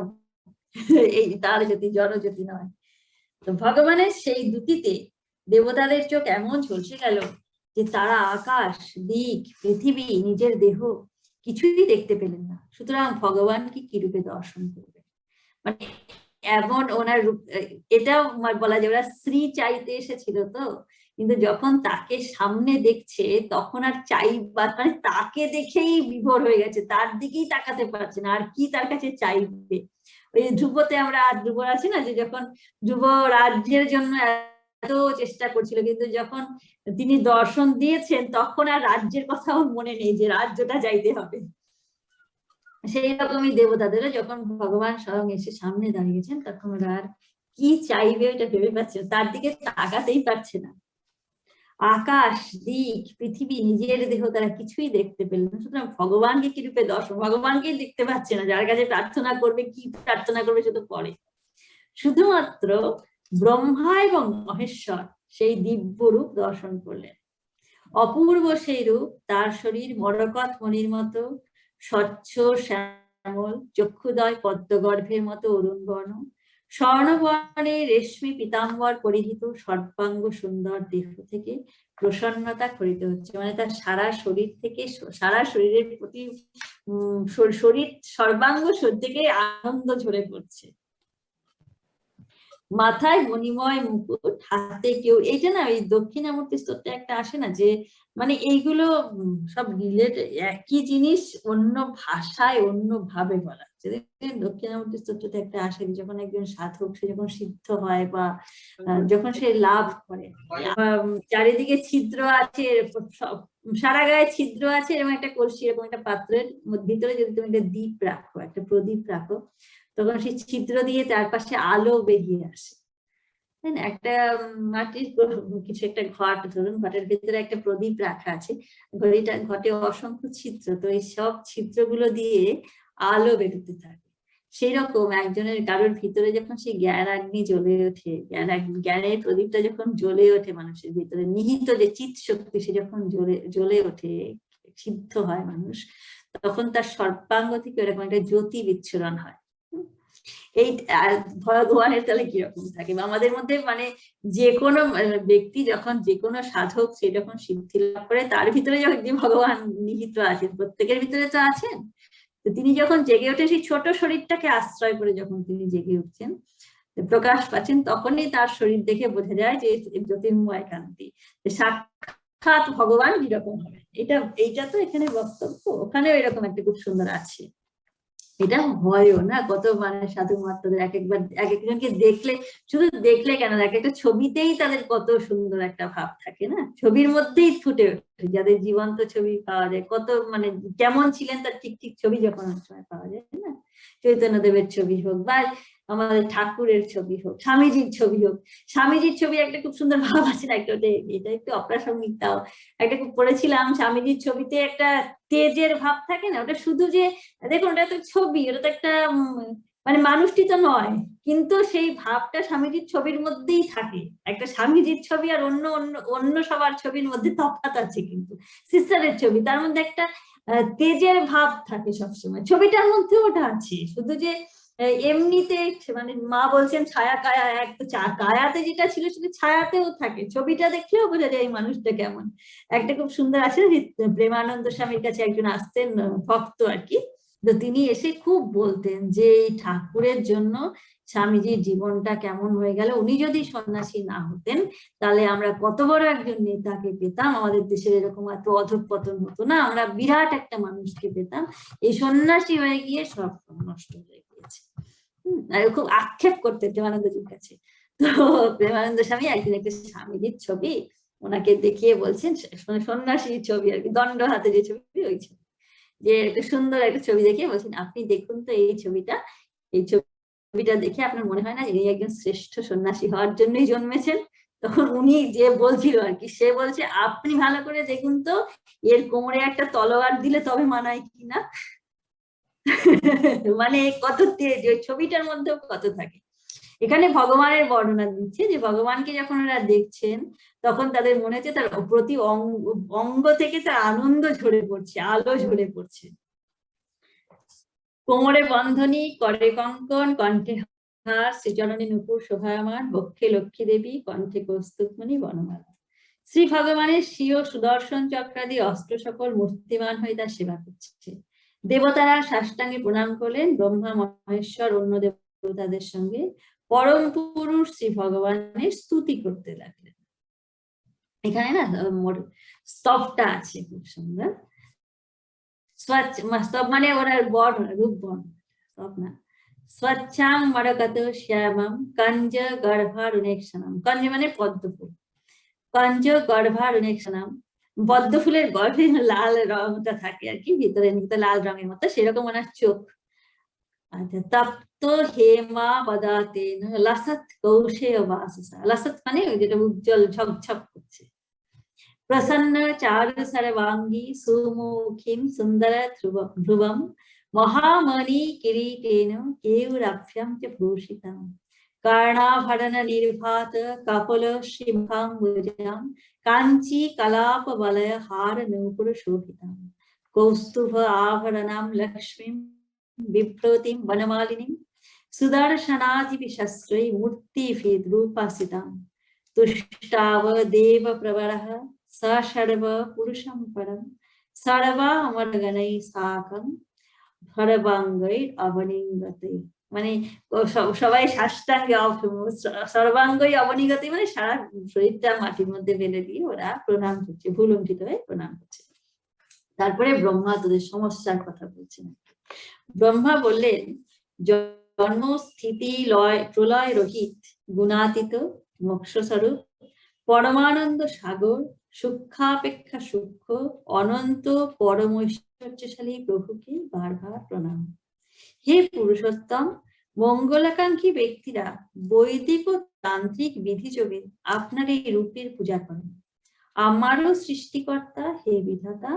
এই তার জ্যোতি জড়জ্যোতি নয়। তো ভগবানের সেই দ্যুতিতে দেবতাদের চোখ এমন ঝলসে গেল যে তারা আকাশ, দিক, পৃথিবী, নিজের দেহ কিছুই দেখতে পেলেন না। সুতরাং ভগবানকে কি রূপে দর্শন করবে, মানে এমন ওনার রূপ। এটাও বলা যায় ওরা শ্রী চাইতে এসেছিল তো, কিন্তু যখন তাকে সামনে দেখছে তখন আর মানে তাকে দেখেই বিভোর হয়ে গেছে, তার দিকেই তাকাতে পারছে না, আর কি তার কাছে চাইবে। ওই ধ্রুবতে আমরা ধ্রুব আছি না, যে যখন ধ্রুব রাজ্যের জন্য এত চেষ্টা করছিল, কিন্তু যখন তিনি দর্শন দিয়েছেন তখন আর রাজ্যের কথাও মনে নেই, যে রাজ্যটা চাইতে হবে। সেই রকমই দেবতাদেরও যখন ভগবান স্বয়ং এসে সামনে দাঁড়িয়েছেন, তখন ওরা আর কি চাইবে ওটা ভেবে পাচ্ছে, তার দিকে তাকাতেই পারছে না। আকাশ, দিক, পৃথিবী, নিজের দেহ তারা কিছুই দেখতে পেল না। সুতরাং ভগবানকে কি রূপে দর্শন, ভগবানকেই দেখতে পাচ্ছে না, যার কাছে প্রার্থনা করবে, কি প্রার্থনা করবে সে তো পরে। শুধুমাত্র ব্রহ্মা এবং মহেশ্বর সেই দিব্য রূপ দর্শন করলেন। অপূর্ব সেই রূপ, তার শরীর মরকত মণির মতো স্বচ্ছ শ্যামল, চক্ষুদয় পদ্মগর্ভের মতো অরুণ বর্ণ, স্বর্ণবর্ণে রেশমি পীতাম্বর পরিহিত সর্বাঙ্গ সুন্দর দেহ থেকে প্রসন্নতা করিতে হচ্ছে। মানে তার সারা শরীর থেকে, সারা শরীরের প্রতি শরীর সর্বাঙ্গ থেকে আনন্দ ঝরে পড়ছে। মাথায় মণিময় মুকুট, হাতে কেউ, এইটা না ওই দক্ষিণামূর্তি স্তোত্রে একটা আসে না, যে মানে এইগুলো সব রিলেটেড, একই জিনিস অন্য ভাষায় অন্য ভাবে বলা। দক্ষিণামূর্তি স্তোত্রতে একটা আসে, যখন একজন সাধক সে যখন সিদ্ধ হয় বা যখন সে লাভ করে, চারিদিকে ছিদ্র আছে, সারা গায়ে ছিদ্র আছে, এরকম একটা কলসি, এরকম একটা পাত্রের ভিতরে যদি তুমি একটা দ্বীপ রাখো, একটা প্রদীপ রাখো, তখন সেই ছিদ্র দিয়ে চারপাশে আলো বেরিয়ে আসে। তাই না? একটা মাটির কিছু একটা ঘট, ধরুন ঘটের ভিতরে একটা প্রদীপ রাখা আছে, ঘটে অসংখ্য ছিদ্র, তো এই সব ছিদ্রগুলো দিয়ে আলো বেরোতে থাকে। সেই রকম একজনের কারোর ভিতরে যখন সেই জ্ঞানাগ্নি জ্বলে ওঠে, জ্ঞানের প্রদীপটা যখন জ্বলে ওঠে মানুষের ভিতরে, নিহিত যে চিৎ শক্তি সে যখন জ্বলে ওঠে, সিদ্ধ হয় মানুষ, তখন তার সর্বাঙ্গ থেকে এরকম একটা জ্যোতি বিচ্ছুরণ হয়। এই ভগবানের তাহলে কিরকম থাকে, আমাদের মধ্যে মানে যে কোনো ব্যক্তি যখন, যে কোনো সাধক সে যখন সিদ্ধি লাভ করে, তার ভিতরে যখন যে ভগবান নিহিত আছেন, প্রত্যেকের ভিতরে তো আছেন, তো তিনি যখন জেগে ওঠে, সেই ছোট শরীরটাকে আশ্রয় করে যখন তিনি জেগে উঠছেন, প্রকাশ পাচ্ছেন, তখনই তার শরীর দেখে বোঝা যায় যে জ্যোতির্ময় কান্তি, সাক্ষাৎ ভগবান কিরকম হবে। এইটা তো এখানে বক্তব্য, ওখানেও এরকম একটা খুব সুন্দর আছে। এটা হয়ও না, কত মানে সাধু মহাত্মাদের এক একজনকে দেখলে, শুধু দেখলে কেন, এক একটা ছবিতেই তাদের কত সুন্দর একটা ভাব থাকে না, ছবির মধ্যেই ফুটে ওঠে, যাদের জীবন্ত ছবি পাওয়া যায়, কত মানে কেমন ছিলেন তার ঠিক ঠিক ছবি যখন অনেক সময় পাওয়া যায় না, চৈতন্যদেবের ছবি হোক বা আমাদের ঠাকুরের ছবি হোক, স্বামীজির ছবি হোক, স্বামীজির ছবি একটা খুব সুন্দর ভাব আছে না, একটা এটা একটু অপ্রাসঙ্গিক, তাও একটা খুব পড়েছিলাম, স্বামীজির ছবিতে একটা তেজের ভাব থাকে না, ওটা শুধু যে দেখুন ওটা তো ছবি, ওটা তো একটা মানে মানুষটি তো নয়, কিন্তু সেই ভাবটা স্বামীজির ছবির মধ্যেই থাকে। একটা স্বামীজির ছবি আর অন্য অন্য অন্য সবার ছবির মধ্যে তফাৎ আছে, কিন্তু সিস্টারের ছবি তার মধ্যে একটা তেজের ভাব থাকে সবসময়, ছবিটার মধ্যে ওটা আছে, শুধু যে এমনিতে মানে মা বলছেন ছায়া কায়া এক, তো কায়াতে যেটা ছিল সেটা ছায়াতেও থাকে, ছবিটা দেখলেও বোঝা যায় এই মানুষটা কেমন। একটা খুব সুন্দর আছে, প্রেমানন্দ স্বামীর কাছে একজন আসতেন ভক্ত আর কি, তো তিনি এসে খুব বলতেন যে এই ঠাকুরের জন্য স্বামীজির জীবনটা কেমন হয়ে গেল, উনি যদি সন্ন্যাসী না হতেন তাহলে আমরা কত বড় একজন নেতাকে পেতাম, আমাদের দেশের এরকম এত অধঃপতন হতো না, আমরা বিরাট একটা মানুষকে পেতাম, এই সন্ন্যাসী হয়ে গিয়ে সব নষ্ট হয়ে গিয়েছে। আর খুব আক্ষেপ করতে প্রেমানন্দজির কাছে। তো প্রেমানন্দ স্বামী একদিন একটা স্বামীজির ছবি ওনাকে দেখিয়ে বলছেন, সন্ন্যাসীর ছবি আর কি, দণ্ড হাতে যে ছবি, ওই ছবি, যে একটা সুন্দর একটা ছবি দেখিয়ে বলছেন আপনি দেখুন তো এই ছবিটা, এই ছবিটা দেখে আপনার মনে হয় না ইনি একজন শ্রেষ্ঠ সন্ন্যাসী হওয়ার জন্যই জন্মেছেন? তখন উনি যে বলছিল আর কি, সে বলছে আপনি ভালো করে দেখুন তো এর কোমরে একটা তলোয়ার দিলে তবে মানায় কিনা। মানে কত তেজ, ওই ছবিটার মধ্যেও কত থাকে। এখানে ভগবানের বর্ণনা দিচ্ছে যে ভগবানকে যখন ওরা দেখছেন তখন তাদের মনে হচ্ছে তার প্রতি অঙ্গ থেকে তার আনন্দ ঝরে পড়ছে, আলো ঝরে পড়ছে। কোমরে বন্ধনী, করে কঙ্কন, কণ্ঠে হার, শ্রীচরণে নুপুর শোভায়মান, বক্ষে লক্ষ্মী দেবী, কণ্ঠে কৌস্তুভমণি বনমালা। শ্রী ভগবানের স্বীয় সুদর্শন চক্রাদি অস্ত্র সকল মূর্তিমান হয়ে তার সেবা করছে। দেবতারা সাষ্টাঙ্গে প্রণাম করলেন, ব্রহ্মা মহেশ্বর অন্য দেবতাদের সঙ্গে পরম পুরুষ শ্রী ভগবানের স্তুতি করতে লাগলেন। এখানে না স্তবটা আছে খুব সুন্দর, স্তব মানে ওরা বর্ণ, রূপ বর্ণ, স্তব না। স্বচ্ছাম মরকত শ্যামম কঞ্জ গর্ভারুণেক্ষণম, কঞ্জ মানে পদ্মফুল, কঞ্জ গর্ভারুণেক্ষণম, পদ্ম ফুলের গর্ভে লাল রংটা থাকে আর কি, ভিতরে লাল রঙের মতো, সেরকম ওনার চোখ। আচ্ছা, তপ্ত হেমা বদাতেন লসৎ কৌশেয় বাসসা, লসৎ মানে ওই যেটা উজ্জ্বল ঝকঝক করছে। প্রসন্ন চারু সর্বাঙ্গী সুমুখীম সুন্দর ধ্রুবম, মহামণি কিরীটেন কেয়ুরাভ্যাম চ ভূষিতম, কর্ণাভরণ নির্ভাত কপল শিভাম্বুজাম, কাঞ্চি কলাপ বলয় হার নূপুর শোভিতম, কৌস্তুভ আভরণাম লক্ষ্মীম বিভ্রতিম বনমালিনীম, সুদর্শনাদি শস্ত্রৈ মূর্তিভিদ্রূপাসিতাম, তুষ্টাব দেব প্রবরঃ স সর্ব পুরুষম পরম, সর্বামরগণৈ সাকম সর্বাঙ্গৈ অবনিগতৈ। মানে সবাই সাষ্টাঙ্গে, সর্বাঙ্গই অবনিগতৈ মানে সারা শরীরটা মাটির মধ্যে ফেলে দিয়ে ওরা প্রণাম করছে, ভুলুণ্ঠিত হয়ে প্রণাম করছে। তারপরে ব্রহ্মা তোদের সমস্যার কথা বলছেন। ব্রহ্মা বললেন, জন্ম স্থিতি লয় প্রলয় রহিত গুণাতীত মোক্ষস্বরূপ পরমানন্দ সাগর, সূক্ষ্মাপেক্ষা সূক্ষ্ম অনন্ত পরম ঐশ্বর্যশালী প্রভুকে বারবার প্রণাম। হে পুরুষোত্তম, মঙ্গলাকাঙ্ক্ষী ব্যক্তিরা বৈদিক ও তান্ত্রিক বিধিযোগে আপনার এই রূপের পূজা করেন। আমারও সৃষ্টিকর্তা হে বিধাতা,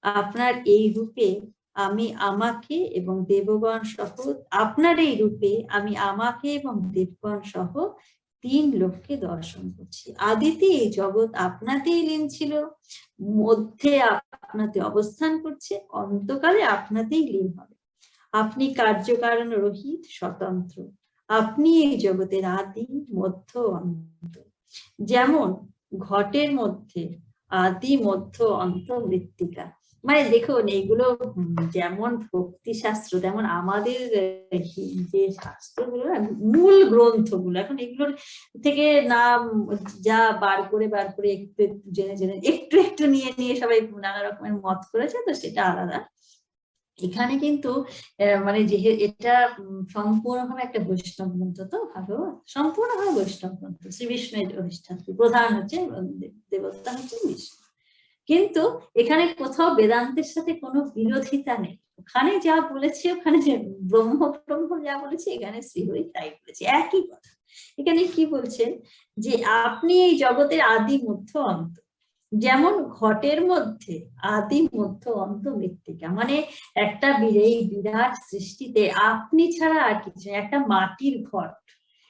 আপনার এই রূপে আমি আমাকে এবং দেবগণ সহ আপনার এই রূপে আমি আমাকে এবং দেবগণ সহ 3 লোককে দর্শন করছি। আদিতে এই জগৎ আপনাতেই লীন ছিল, মধ্যে আপনাতে অবস্থান করছে, অন্তকালে আপনাতেই লীন হবে। আপনি কার্যকারণ রহিত, স্বতন্ত্র। আপনি এই জগতের আদি, মধ্য, অন্ত। যেমন ঘটের মধ্যে আদি, মধ্য, অন্ত মৃত্তিকা। মানে দেখুন, এগুলো যেমন ভক্তি শাস্ত্র, তেমন আমাদের যে শাস্ত্রগুলো, মূল গ্রন্থগুলো, এখন এগুলোর থেকে নাম যা বার করে একটু জেনে জেনে একটু একটু নিয়ে নিয়ে সবাই নানা রকমের মত করেছে, তো সেটা আলাদা। এখানে কিন্তু মানে যেহেতু এটা সম্পূর্ণভাবে একটা বৈষ্ণব গ্রন্থ, তো ভাগবত সম্পূর্ণভাবে বৈষ্ণব গ্রন্থ, শ্রী বিষ্ণুর অধিষ্ঠাত্রী, প্রধান হচ্ছে দেবতা হচ্ছে বিষ্ণু। কিন্তু এখানে কোথাও বেদান্তের সাথে কোনো বিরোধিতা নেই। ওখানে যা বলেছে, ওখানে যে ব্রহ্ম যা বলেছে, এখানে শ্রীহরি তাই বলেছে, একই কথা। এখানে কি বলছেন, যে আপনি এই জগতের আদি, মধ্য, অন্ত। যেমন ঘটের মধ্যে আদি, মধ্য, অন্ত মৃত্তিকা, মানে একটা এই বিরাট সৃষ্টিতে আপনি ছাড়া আর কিছু, একটা মাটির ঘট,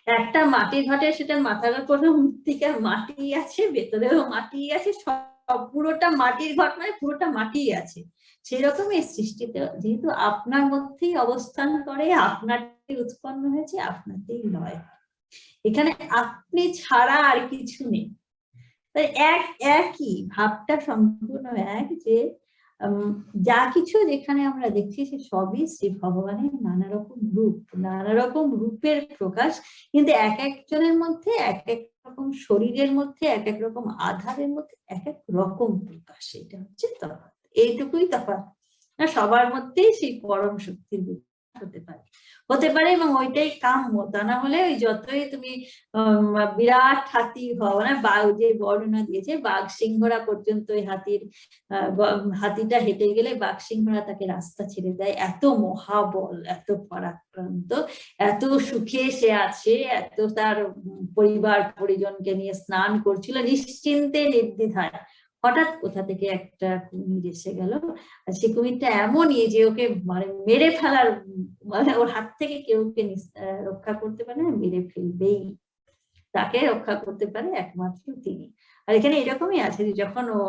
একটা মাটির ঘটে, সেটার মাথার উপর মৃত্তিকার মাটি আছে, ভেতরেও মাটি আছে, সব পুরোটা মাটির ঘট, মানে পুরোটা মাটি আছে। সেরকম এই সৃষ্টিতে যেহেতু আপনার মধ্যেই অবস্থান করে, আপনারই উৎপন্ন হয়েছে, আপনাতেই লয়। এখানে আপনি ছাড়া আর কিছু নেই। একই ভাবটা সম্পূর্ণ এক, যে যা কিছু যেখানে আমরা দেখছি সে সবই শ্রী ভগবানের নানা রকম রূপ, নানা রকম রূপের প্রকাশ, কিন্তু এক একজনের মধ্যে এক এক রকম শরীরের মধ্যে এক এক রকম আধারের মধ্যে এক এক রকম প্রকাশ। এটা হচ্ছে তফাৎ, এইটুকুই তফাৎ। সবার মধ্যেই সেই পরম শক্তির হতে পারে এবং ওইটাই কাম্য। তা না হলে ওই যতই তুমি বিরাট হাতি হও, না যে বর্ণনা দিয়েছে, বাঘ সিংহরা পর্যন্ত ওই হাতিটা হেঁটে গেলে বাঘ সিংহরা তাকে রাস্তা ছেড়ে দেয়, এত মহাবল, এত পরাক্রান্ত, এত সুখে সে আছে, এত তার পরিবার পরিজনকে নিয়ে স্নান করছিল নিশ্চিন্তে নির্দ্বিধায়। হঠাৎ কোথা থেকে একটা কুমির এসে গেল, আর সেই কুমিরটা এমনই যে ওকে মানে মেরে ফেলার, মানে ওর হাত থেকে কেউ ওকে রক্ষা করতে পারে না, মেরে ফেলবেই। তাকে রক্ষা করতে পারে একমাত্র তিনি। আর এখানে এরকমই আছে যে যখন ও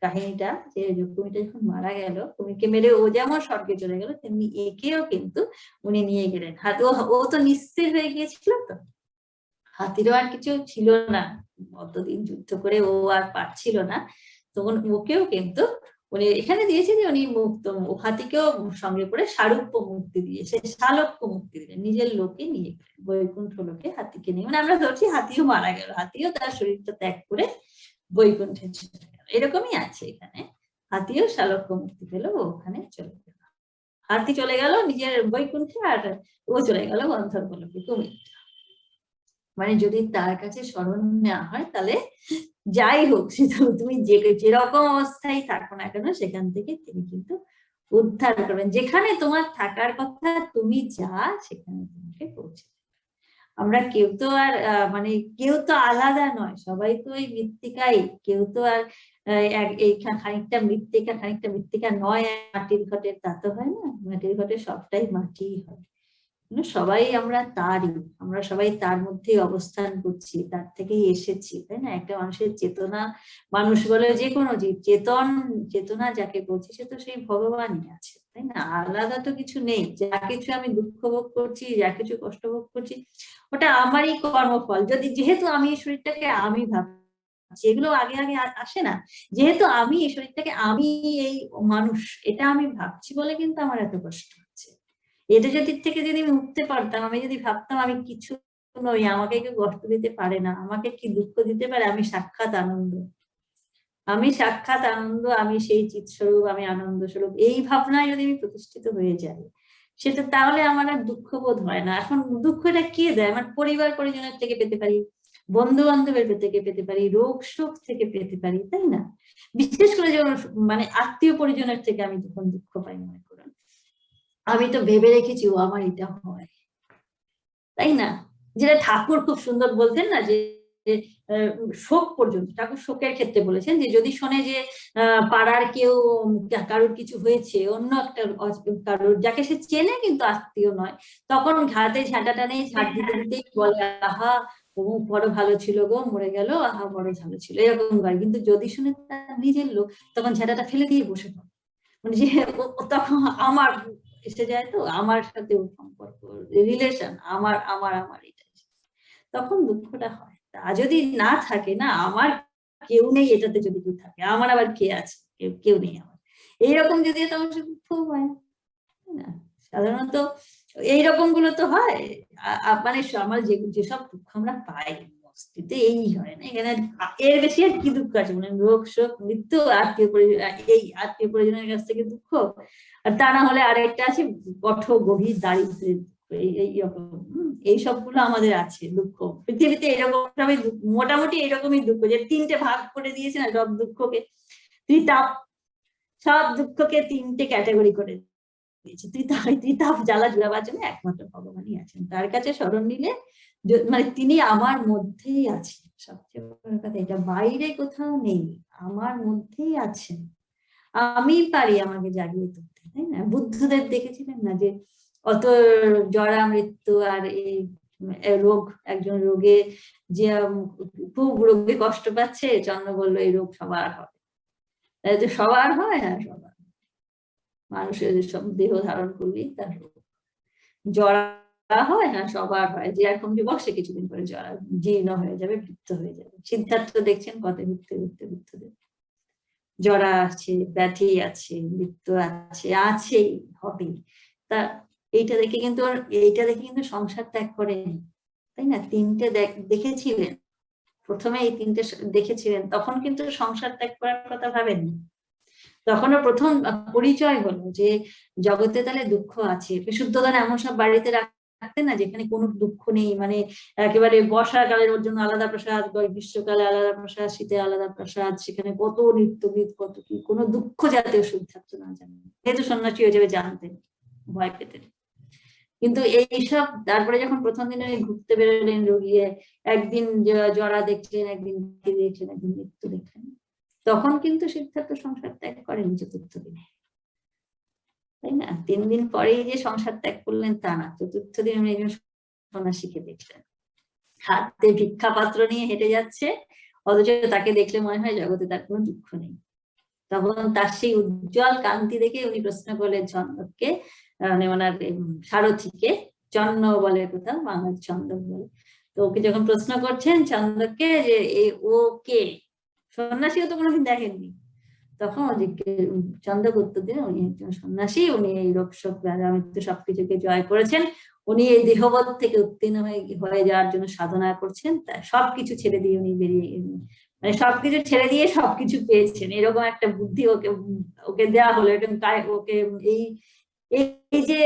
কাহিনীটা, যে কুমিরটা যখন মারা গেল, কুমিরকে মেরে ও যেমন স্বর্গে চলে গেল, তেমনি একেও কিন্তু উনি নিয়ে গেলেন। ও তো নিশ্চিত হয়ে গিয়েছিল, তো হাতিরও আর কিছু ছিল না, অতদিন যুদ্ধ করে ও আর পারছিল না, তখন ওকেও কিন্তু উনি এখানে দিয়েছে যে উনি মুক্ত, হাতিকেও সঙ্গে করে সারূপ্য মুক্তি দিয়েছে, শালক্য মুক্তি দিলেন, নিজের লোকে নিয়ে গেলেন বৈকুণ্ঠ লোকে হাতিকে নিয়ে। মানে আমরা ধরছি হাতিও মারা গেল, হাতিও তার শরীরটা ত্যাগ করে বৈকুণ্ঠে চলে গেল, এরকমই আছে এখানে। হাতিও শালক্য মুক্তি পেল, ওখানে চলে গেল, হাতি চলে গেল নিজের বৈকুণ্ঠে, আর ও চলে গেল গন্ধর্ব লোকে, কুমিরটা। মানে যদি তার কাছে স্মরণ নেওয়া হয়, তাহলে যাই হোক তুমি যেরকম অবস্থায় থাকো না কেন, সেখান থেকে তিনি কিন্তু উদ্ধার করবেন। যেখানে তোমার থাকার কথা তুমি যা, সেখানে তোমাকে পৌঁছে। আমরা কেউ তো আর মানে কেউ তো আলাদা নয়, সবাই তো ওই মৃত্তিকাই, কেউ তো আর খানিকটা মৃত্তিকা নয় মাটির ঘটের, তা তো হয় না, মাটির ঘটে সবটাই মাটি হয়। সবাই আমরা তারই, আমরা সবাই তার মধ্যেই অবস্থান করছি, তার থেকেই এসেছি, তাই না? একটা মানুষের চেতনা, মানুষ বলে যে কোনো জীব, চেতনা যাকে বলছি সে তো সেই ভগবানই আছে, তাই না? আলাদা তো কিছু নেই। যা কিছু আমি দুঃখ ভোগ করছি, যা কিছু কষ্ট ভোগ করছি, ওটা আমারই কর্মফল। যেহেতু আমি এই শরীরটাকে আমি ভাবছি, এগুলো আগে আগে আসে না, যেহেতু আমি এই শরীরটাকে আমি এই মানুষ এটা আমি ভাবছি বলে কিন্তু আমার এত কষ্ট হচ্ছে। এটা থেকে যদি আমি উঠতে পারতাম, আমি যদি ভাবতাম আমি কিছু নই, আমাকে কেউ কষ্ট দিতে পারে না, আমাকে কি দুঃখ দিতে পারে, আমি সাক্ষাৎ আনন্দ, আমি সেই চিৎস্বরূপ, আমি আনন্দ স্বরূপ, এই ভাবনায় যদি আমি প্রতিষ্ঠিত হয়ে যাই, সেটা তাহলে আমার আর দুঃখবোধ হয় না। এখন দুঃখটা কে দেয়? আমার পরিবার পরিজনের থেকে পেতে পারি, বন্ধু বান্ধবের থেকে পেতে পারি, রোগ শোক থেকে পেতে পারি, তাই না? বিশেষ করে যখন মানে আত্মীয় পরিজনের থেকে আমি তখন দুঃখ পাই, মনে করেন আমি তো ভেবে রেখেছি ও আমার এটা হয়, তাই না? যেটা ঠাকুর খুব সুন্দর বলতেন না, যে শোক পর্যন্ত, ঠাকুর শোকের ক্ষেত্রে বলেছেন যে যদি শোনে যে পাড়ার কেউ কারোর কিছু হয়েছে, অন্য একটা কারোর যাকে সে চেনে কিন্তু আত্মীয় নয়, তখন ঘাটে ঝাঁটাটা নেই, ঝাঁট দিতে দিতেই বলে আহা অমুক বড় ভালো ছিল গো, মরে গেল, আহা বড় ভালো ছিল, এরকম করে। কিন্তু যদি শুনে তার নিজের লোক, তখন ঝাঁটাটা ফেলে দিয়ে বসে পড়ে, মানে যে তখন আমার এসে যায়, তো আমার সাথে সম্পর্ক, রিলেশন আমার আমার আমার এটা, তখন দুঃখটা হয়। তা যদি না থাকে না, আমার কেউ নেই এটাতে যদি কেউ থাকে, আমার আবার কে আছে, কেউ নেই আমার, এইরকম যদি তখন সে দুঃখ হয় না। সাধারণত এইরকম গুলো তো হয়। মানে আমার যেসব দুঃখ আমরা পাই মস্তিতে, এই হয় না এখানে, এর বেশি আর কি দুঃখ আছে, মানে রোগ শোক মৃত্যু, আত্মীয় পরিজন, এই আত্মীয় পরিজনের কাছ থেকে দুঃখ, আর তা না হলে আরেকটা আছে কঠোর গভীর দারিদ্র্যের দুঃখ, এইরকম এই সবগুলো আমাদের আছে দুঃখ পৃথিবীতে, এরকম সবই মোটামুটি এরকমই দুঃখ, যে তিনটে ভাগ করে দিয়েছে না সব দুঃখকে, ত্রিতাপ, সব দুঃখকে তিনটে ক্যাটাগরি করে দিয়েছে। ত্রিতাপ জ্বালা জুড়াবার জন্য একমাত্র ভগবানই আছেন, তার কাছে শরণ নিলে মানে তিনি আমার মধ্যেই আছেন, সবচেয়ে বড় কথা এটা, বাইরে কোথাও নেই, আমার মধ্যেই আছেন, আমি পারি আমাকে জাগিয়ে তুলতে, তাই না? বুদ্ধদেব দেখেছিলেন না যে অত জরা মৃত্যু আর এই রোগ, একজন রোগে যে খুব রোগে কষ্ট পাচ্ছে, চন্দ্র বললো এই রোগ সবার হয়, তাই তো সবার হয়, হ্যাঁ সবার, মানুষের সব দেহ ধারণ করলেই তার রোগ, জরা হয়, হ্যাঁ সবার হয়, যে এখন যুবক সে কিছুদিন পরে জরা জীর্ণ হয়ে যাবে, বৃদ্ধ হয়ে যাবে। সিদ্ধার্থ দেখছেন পথে ঘুরতে ঘুরতে বুদ্ধদেব, জরা আছে, ব্যাধি আছে, মৃত্যু আছে, আছেই, হবে। তা এইটা দেখে কিন্তু সংসার ত্যাগ করেনি, তাই না? তিনটে দেখেছিলেন, প্রথমে এই তিনটে দেখেছিলেন, তখন কিন্তু সংসার ত্যাগ করার কথা ভাবেননি। তখনও প্রথম পরিচয় হলো যে জগতে তাহলে দুঃখ আছে। বিশুদ্ধদান এমন সব বাড়িতে রাখতেন না যেখানে কোনো দুঃখ নেই, মানে একেবারে বর্ষাকালের ওর জন্য আলাদা প্রসাদ, গ্রীষ্মকালে আলাদা প্রসাদ, শীতে আলাদা প্রসাদ, সেখানে কত নিত্যগীত, কত কি, কোনো দুঃখ জাতীয় সুখ থাকতো না, জানেন, যেহেতু সন্ন্যাসী হয়ে যাবে জানতেন, ভয় পেতেন। কিন্তু এইসব তারপরে যখন প্রথম দিনে ঘুরতে বেরোলেন রোগিয়ে, একদিন জরা দেখলেন, একদিন দেখলেন, একদিন মৃত্যু দেখলেন, তখন কিন্তু সিদ্ধার্থ সংসার ত্যাগ করেন চতুর্থ দিনে, তাই না? 3 দিন পরেই যে সংসার ত্যাগ করলেন তা না, চতুর্থ দিন উনি একজন সন্ন্যাসীকে দেখলেন, হাতে ভিক্ষা পাত্র নিয়ে হেঁটে যাচ্ছে, অথচ তাকে দেখলে মনে হয় জগতে তার কোনো দুঃখ নেই। তখন তার সেই উজ্জ্বল কান্তি দেখে উনি প্রশ্ন করলেন চন্দককে, মানে ওনার সারথীকে, চন্ন বলে কোথাও, বাংলার চন্দক বলে, তো ওকে যখন প্রশ্ন করছেন চন্দককে যে ও কে, সন্ন্যাসীও তো কোনোদিন দেখেননি, তখন চন্দক উত্তর দিলেন উনি একজন সন্ন্যাসী, উনি এই রোগ শোক মৃত্যু সবকিছুকে জয় করেছেন, উনি এই দেহবোধ থেকে উত্তীর্ণ হয়ে যাওয়ার জন্য সাধনা করছেন, তাই সবকিছু ছেড়ে দিয়ে উনি বেরিয়ে, মানে সবকিছু ছেড়ে দিয়ে সবকিছু পেয়েছেন, এরকম একটা বুদ্ধি ওকে ওকে দেওয়া হলো, এরকম ওকে এই এই যে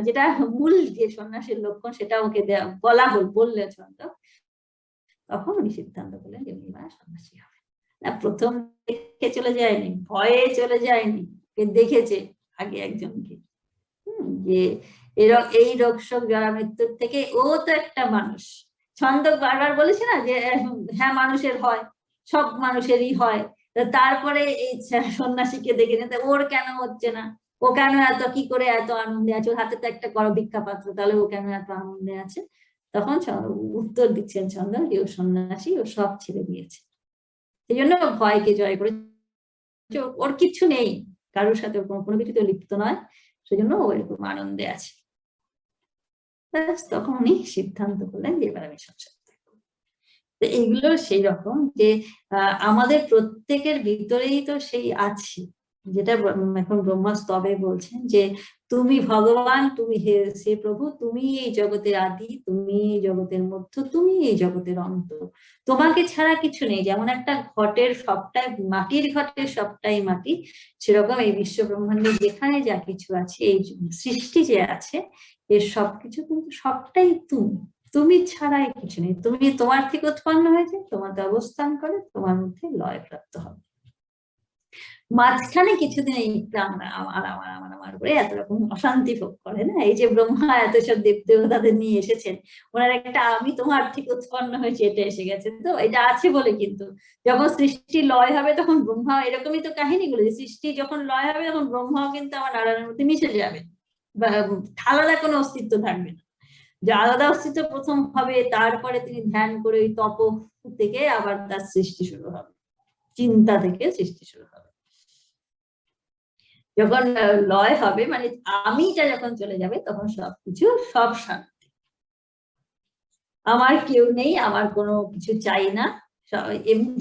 যেটা মূল যে সন্ন্যাসীর লক্ষণ সেটা ওকে বলা বললে চন্দক, তখন উনি সিদ্ধান্ত করলেন যে উনি সন্ন্যাসী হবে না। প্রথম দেখে চলে যায়নি, ভয়ে চলে যায়নি, দেখেছে আগে একজনকে, যে এই রোগ শোক জরা মৃত্যুর থেকে ও তো একটা মানুষ। ছন্দক বারবার বলেছে না যে হ্যাঁ মানুষের হয়, সব মানুষেরই হয়, তারপরে এই সন্ন্যাসীকে দেখে নিতে ওর কেন হচ্ছে না, ও কেন এত কি করে এত আনন্দে আছে, ওর হাতে তো একটা করো ভিক্ষা পাত্র, তাহলে ও কেন এত আনন্দে আছে? তখন উত্তর দিচ্ছেন চন্দক যে ও সন্ন্যাসী, ও সব ছেড়ে দিয়েছে, সেই জন্য ভয়কে জয় করে, ওর কিচ্ছু নেই, কারোর সাথে কোনো কিছুতে লিপ্ত নয়, সেজন্য ও এরকম আনন্দে আছে। তখন উনি সিদ্ধান্ত করলেন যে এবার আমি সংসার ত্যাগ করব। তো এইগুলো সেই রকম যে আমাদের প্রত্যেকের ভিতরেই তো সেই আছে, যেটা এখন ব্রহ্মস্তবে বলছেন যে তুমি ভগবান, তুমি হে প্রভু, তুমি এই জগতের আদি, তুমি এই জগতের মধ্য, তুমি এই জগতের অন্ত, তোমাকে ছাড়া কিছু নেই। যেমন একটা ঘটের সবটাই মাটির, ঘটের সবটাই মাটি, সেরকম এই বিশ্ব ব্রহ্মাণ্ডে যেখানে যা কিছু আছে, এই সৃষ্টি যে আছে, এর সবকিছু কিন্তু সবটাই তুমি, তুমি ছাড়াই কিছু নেই, তুমি তোমার থেকে উৎপন্ন হয়েছে, তোমাতে অবস্থান করে, তোমার মধ্যে লয় প্রাপ্ত হবে। মাঝখানে কিছুদিন একটু আমার করে এত রকম অশান্তি ভোগ করে না। এই যে ব্রহ্মা এত সব দেবদেবতাদের নিয়ে এসেছেন, ওনার একটা আমি তোমার থেকে উৎপন্ন হয়েছে এটা এসে গেছে, তো এটা আছে বলে। কিন্তু যখন সৃষ্টি লয় হবে তখন ব্রহ্মা, এরকমই তো কাহিনীগুলো, সৃষ্টি যখন লয় হবে তখন ব্রহ্মাও কিন্তু আমার নারায়ণের মধ্যে মিশে যাবে, বা আলাদা কোনো অস্তিত্ব থাকবে না। যে আলাদা অস্তিত্ব প্রথম হবে, তারপরে তিনি ধ্যান করে ওই তপ থেকে আবার তার সৃষ্টি শুরু হবে, চিন্তা থেকে সৃষ্টি শুরু হবে। যখন লয় হবে মানে আমিটা যখন চলে যাবে তখন সবকিছু সব শান্তি, আমার কেউ নেই, আমার কোনো কিছু চাই না।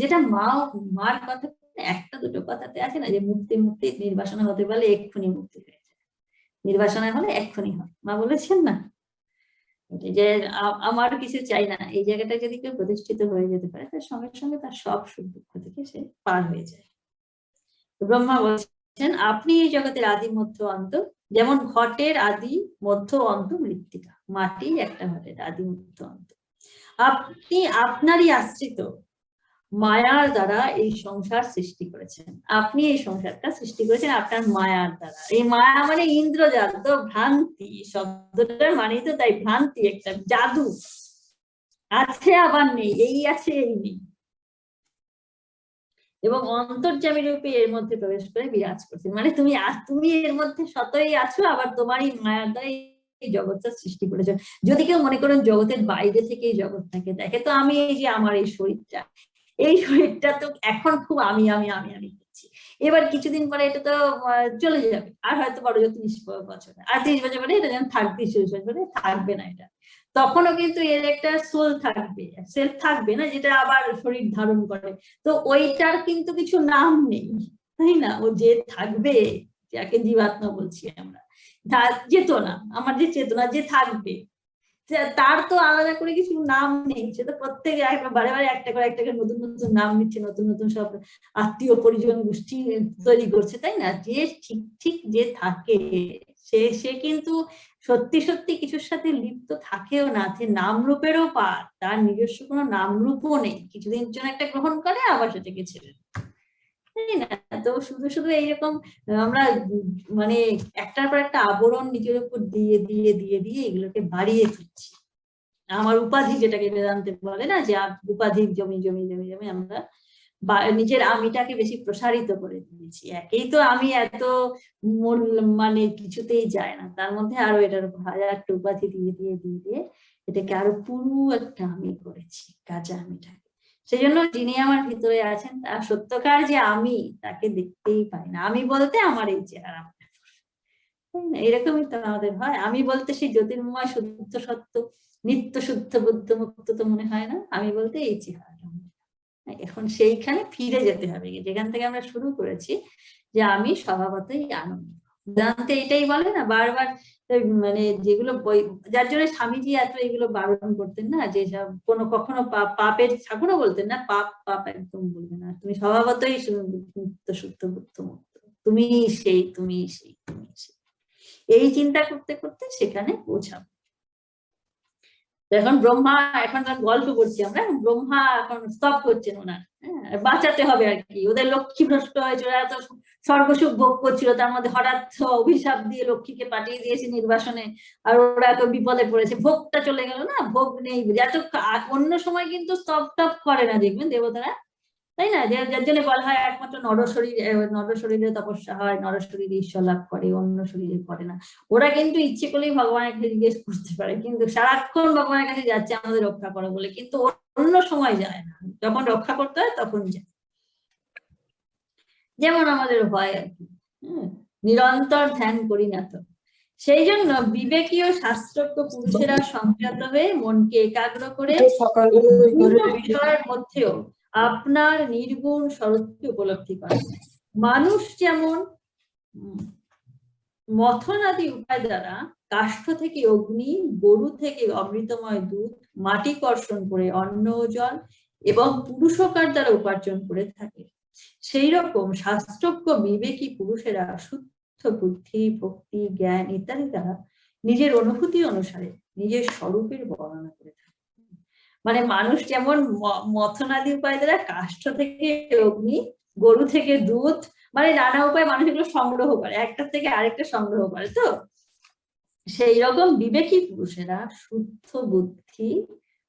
যেটা মার কথা একটা দুটো কথাতে আছে না, যে মুক্তি মুক্তি নির্বাসনে হতে পারলে এক্ষুনি মুক্তি হয়ে যায়, নির্বাসনে হলে এক্ষুনি হয়, মা বলেছেন না যে আমার কিছু চাই না, এই জায়গাটা যদি কেউ প্রতিষ্ঠিত হয়ে যেতে পারে তার সঙ্গে সঙ্গে তার সব সুখ দুঃখ থেকে সে পার হয়ে যায়। ব্রহ্মা বলছেন আপনি এই জগতের আদি মধ্য অন্ত, যেমন ঘটের আদি মধ্য অন্ত মৃত্তিকা, মাটি একটা ঘটের আদি মধ্য অন্ত, আপনি আপনারই আশ্রিত মায়ার দ্বারা এই সংসার সৃষ্টি করেছেন। আপনি এই সংসারটা সৃষ্টি করেছেন আপনার মায়ার দ্বারা। এই মায়া মানে ইন্দ্রজাল, তো ভ্রান্তি শব্দটার মানেই তো তাই, ভ্রান্তি, একটা জাদু, আছে আবার নেই, এই আছে এই নেই, এবং অন্তর্যামী রূপে এর মধ্যে প্রবেশ করে বিরাজ করছেন। মানে তুমি তুমি এর মধ্যে সতই আছো, আবার তোমারই মায়ার দ্বারা এই জগৎটা সৃষ্টি করেছো। যদি কেউ মনে করেন জগতের বাইরে থেকে এই জগৎটাকে দেখে, তো আমি এই যে আমার এই শরীরটা তো এখন খুব আমি আমি আমি আমি করছি, এবার কিছুদিন পরে এটা তো চলে যাবে, আর হয়তো বড় 30 বছর, আর 30 বছর পরে এটা যেমন 30-40 বছর থাকবে না, এটা তখনও কিন্তু এর একটা সোল থাকবে, সেলফ থাকবে না, যেটা আবার শরীর ধারণ করে। তো ওইটার কিন্তু কিছু নাম নেই, তাই না? ও যে থাকবে, যাকে জীবাত্মা বলছি আমরা, চেতনা, আমার যে চেতনা যে থাকবে, তার তো আলাদা করে কিছু নাম নেই, সে তো প্রত্যেকে বারে বারে একটা করে নতুন নতুন নাম নিচ্ছে, নতুন নতুন সব আত্মীয় পরিজন গোষ্ঠী তৈরি করছে, তাই না? যে ঠিক ঠিক যে থাকে সে কিন্তু সত্যি সত্যি কিছুর সাথে লিপ্ত থাকেও না, যে নাম রূপেরও পার, তার নিজস্ব কোনো নাম রূপও নেই, কিছুদিন জন্য একটা গ্রহণ করে আবার সেটাকে ছেড়ে, তাই না? তো শুধু শুধু এইরকম আমরা মানে একটার পর একটা আবরণ নিজের উপর দিয়ে দিয়ে দিয়ে দিয়ে এগুলোকে বাড়িয়ে ফেলছি। আমার উপাধি, যেটাকে বেদান্তে বলে না, যে উপাধি জমি জমি জমি জমি আমরা নিজের আমিটাকে বেশি প্রসারিত করে দিয়েছি। একেই তো আমি এত মানে কিছুতেই যায় না, তার মধ্যে আরো এটার হাজারটা উপাধি দিয়ে দিয়ে দিয়ে দিয়ে এটাকে আরো পুরো একটা আমি করেছি, কাঁচা আমিটাকে। সেই জন্য যিনি আমার ভিতরে আছেন তার সত্যকার যে আমি, তাকে দেখতেই পাই না। আমি বলতে আমার এই চেহারা, এরকমই তো আমাদের হয়। আমি বলতে সেই জ্যোতির্ময় শুদ্ধ সত্য নিত্য শুদ্ধ বুদ্ধ মুক্ত তো মনে হয় না, আমি বলতে এই চেহারাটা। এখন সেইখানে ফিরে যেতে হবে, যেখান থেকে আমরা শুরু করেছি, যে আমি স্বভাবতই আনন্দ। বেদান্তে এটাই বলে না বারবার, মানে যেগুলো বই, যার জন্য স্বামীজি এত এগুলো বারণ করতেন না, যে কোনো কখনো পাপের ঠাকুরও বলতেন না, পাপ পাপ একদম বলবে না, তুমি স্বভাবতই নিত্য শুদ্ধ বুদ্ধ মুক্ত, তুমি সেই তুমি সেই তুমি সেই, এই চিন্তা করতে করতে সেখানে পৌঁছাবো। এখন ব্রহ্মা, এখন গল্প করছি আমরা, ব্রহ্মা এখন স্তব করছেন ওনার, বাঁচাতে হবে আর কি, ওদের লক্ষ্মী ভ্রষ্ট হয়েছে, ওরা এত স্বর্গসুখ ভোগ করছিল, তার মধ্যে হঠাৎ অভিশাপ দিয়ে লক্ষ্মীকে পাঠিয়ে দিয়েছে নির্বাসনে, আর ওরা এত বিপদে পড়েছে, ভোগটা চলে গেল না, ভোগ নেই, এত অন্য সময় কিন্তু স্তব টপ করে না দেখবেন দেবতারা, তাই না? যার জন্য বলা হয় একমাত্র নরশরীরে তপস্যা হয়, নরশরীরে ঈশ্বর লাভ করে, অন্য শরীরে করে না। ওরা কিন্তু ইচ্ছে করলেই ভগবানের কাছে জিজ্ঞেস করতে পারে, কিন্তু সারাক্ষণ ভগবানের কাছে যাচ্ছে আমাদের রক্ষা করো বলে, কিন্তু অন্য সময় যায় না, যখন রক্ষা করতে হয় তখন যায়, যেমন আমাদের হয় আর কি। নিরন্তর ধ্যান করি না তো, সেই জন্য বিবেকী ও শাস্ত্রজ্ঞ পুরুষেরা সংযত হয়ে মনকে একাগ্র করে বিষয়ের মধ্যেও আপনার নির্গুণ স্বরূপকে উপলব্ধি করে। মানুষ যেমন মথন আদি উপায় দ্বারা কাষ্ঠ থেকে অগ্নি, গরু থেকে অমৃতময় দুধ, মাটি কর্ষণ করে অন্ন জল এবং পুরুষকার দ্বারা উপার্জন করে থাকে, সেই রকম শাস্ত্রজ্ঞ বিবেকী পুরুষেরা শুদ্ধ বুদ্ধি, ভক্তি, জ্ঞান ইত্যাদি দ্বারা নিজের অনুভূতি অনুসারে নিজের স্বরূপের বর্ণনা করে থাকে। মানে মানুষ যেমন মথনাদি উপায় দ্বারা কাষ্ঠ থেকে অগ্নি, গরু থেকে দুধ, মানে নানা উপায়ে মানুষ এগুলো সংগ্রহ করে, একটা থেকে আরেকটা সংগ্রহ করে। তো সেই রকম বিবেকী পুরুষেরা শুদ্ধ বুদ্ধি,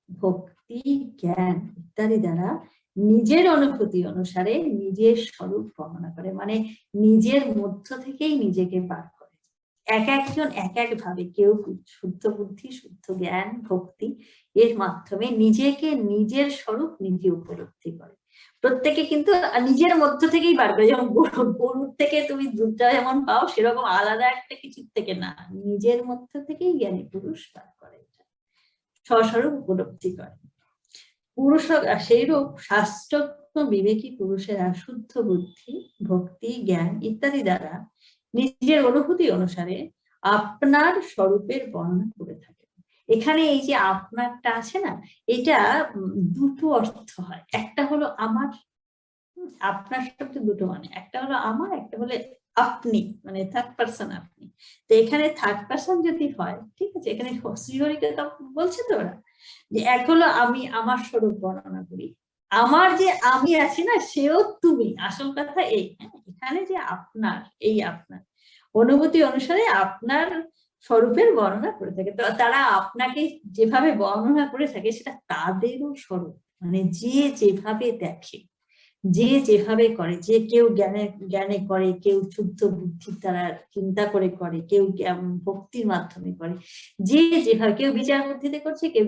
ভক্তি, জ্ঞান ইত্যাদি দ্বারা নিজের অনুভূতি অনুসারে নিজের স্বরূপ বর্ণনা করে, মানে নিজের মধ্য থেকেই নিজেকে বার করে। এক একজন এক এক ভাবে, কেউ শুদ্ধ বুদ্ধি, শুদ্ধ জ্ঞান, ভক্তি এর মাধ্যমে নিজেকে, নিজের স্বরূপ নিজে উপলব্ধি করে। প্রত্যেকে কিন্তু নিজের মধ্য থেকেই বার করে, যেমন গরুর থেকে তুমি দুধটা যেমন পাও সেরকম আলাদা একটা কিছু থেকে না, নিজের মধ্য থেকেই জ্ঞানী পুরুষ বার করে, স্বস্বরূপ উপলব্ধি করে। পুরুষ সেইরূপ শাস্ত্রজ্ঞ বিবেকী পুরুষেরা শুদ্ধ বুদ্ধি, ভক্তি, জ্ঞান ইত্যাদি দ্বারা নিজের অনুভূতি অনুসারে আপনার স্বরূপের বর্ণনা করে থাকে। এখানে এই যে আপনারটা আছে না, এটা দুটো অর্থ হয়। একটা হলো আমার, আপনার শব্দে দুটো মানে, একটা হলো আমার, একটা হলো আপনি, মানে থার্ড পার্সন আপনি। তো এখানে থার্ড পার্সন যদি হয়, ঠিক আছে, এখানে শ্রীহরিকে বলছে তো ওরা যে এক হলো আমি আমার স্বরূপ বর্ণনা করি, আমার যে আমি আছি না সেও তুমি। আসল কথা এই, এখানে যে আপনার, এই আপনার অনুভূতি অনুসারে আপনার স্বরূপের বর্ণনা করে থাকে। তো তারা আপনাকে যেভাবে বর্ণনা করে থাকে সেটা তাদেরও স্বরূপ, মানে যে যেভাবে দেখে, যে যেভাবে করে, যে কেউ জ্ঞানে জ্ঞানে করে, কেউ শুদ্ধ বুদ্ধির দ্বারা চিন্তা করে করে, কেউ ভক্তির মাধ্যমে করে, যে যেভাবে, কেউ বিচার বুদ্ধিতে করছে, কেউ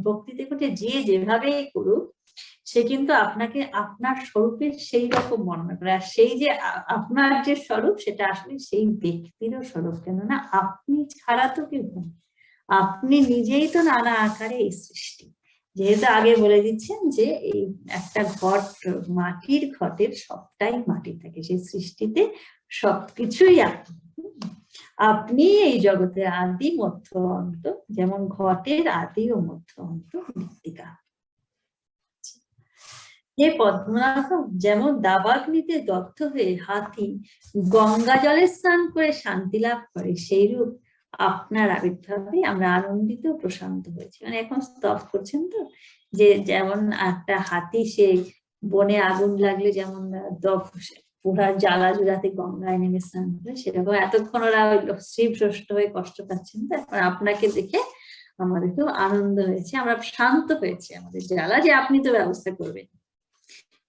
ভক্তিতে করছে, যে যেভাবে করুক সে কিন্তু আপনাকে আপনার স্বরূপের সেই রকম বর্ণনা করে। আর সেই যে আপনার যে স্বরূপ সেটা আসলে সেই ব্যক্তিরও স্বরূপ, কেননা আপনি ছাড়া তো কেউ নেই, আপনি নিজেই তো নানা আকারে এই সৃষ্টি। যেহেতু আগে বলে দিচ্ছেন যে এই একটা ঘট, মাটির ঘটের সবটাই মাটি থাকে, সেই সৃষ্টিতে সবকিছুই আপনি। আপনি এই জগতের আদি মধ্য অন্ত, যেমন ঘটের আদি ও মধ্য অন্ত মৃত্তিকা। হে পদ্মনাভ, যেমন দাবাগ্নিতে দগ্ধ হয়ে হাতি গঙ্গা জলে স্নান করে শান্তি লাভ করে, সেইরূপ আপনার আবির্ভাবে আমরা আনন্দিত প্রশান্ত হয়েছি। মানে এখন স্তব করছেন তো, যে যেমন একটা হাতি সে বনে আগুন লাগলে যেমন পুরা জ্বালা জুড়াতে গঙ্গায় নেমে স্নান করে, সেরকম এতক্ষণ ওরা শ্রীভ্রষ্ট হয়ে কষ্ট পাচ্ছেন, তো এখন আপনাকে দেখে আমাদের তো আনন্দ হয়েছে, আমরা শান্ত হয়েছে আমাদের জ্বালা, যে আপনি তো ব্যবস্থা করবেন।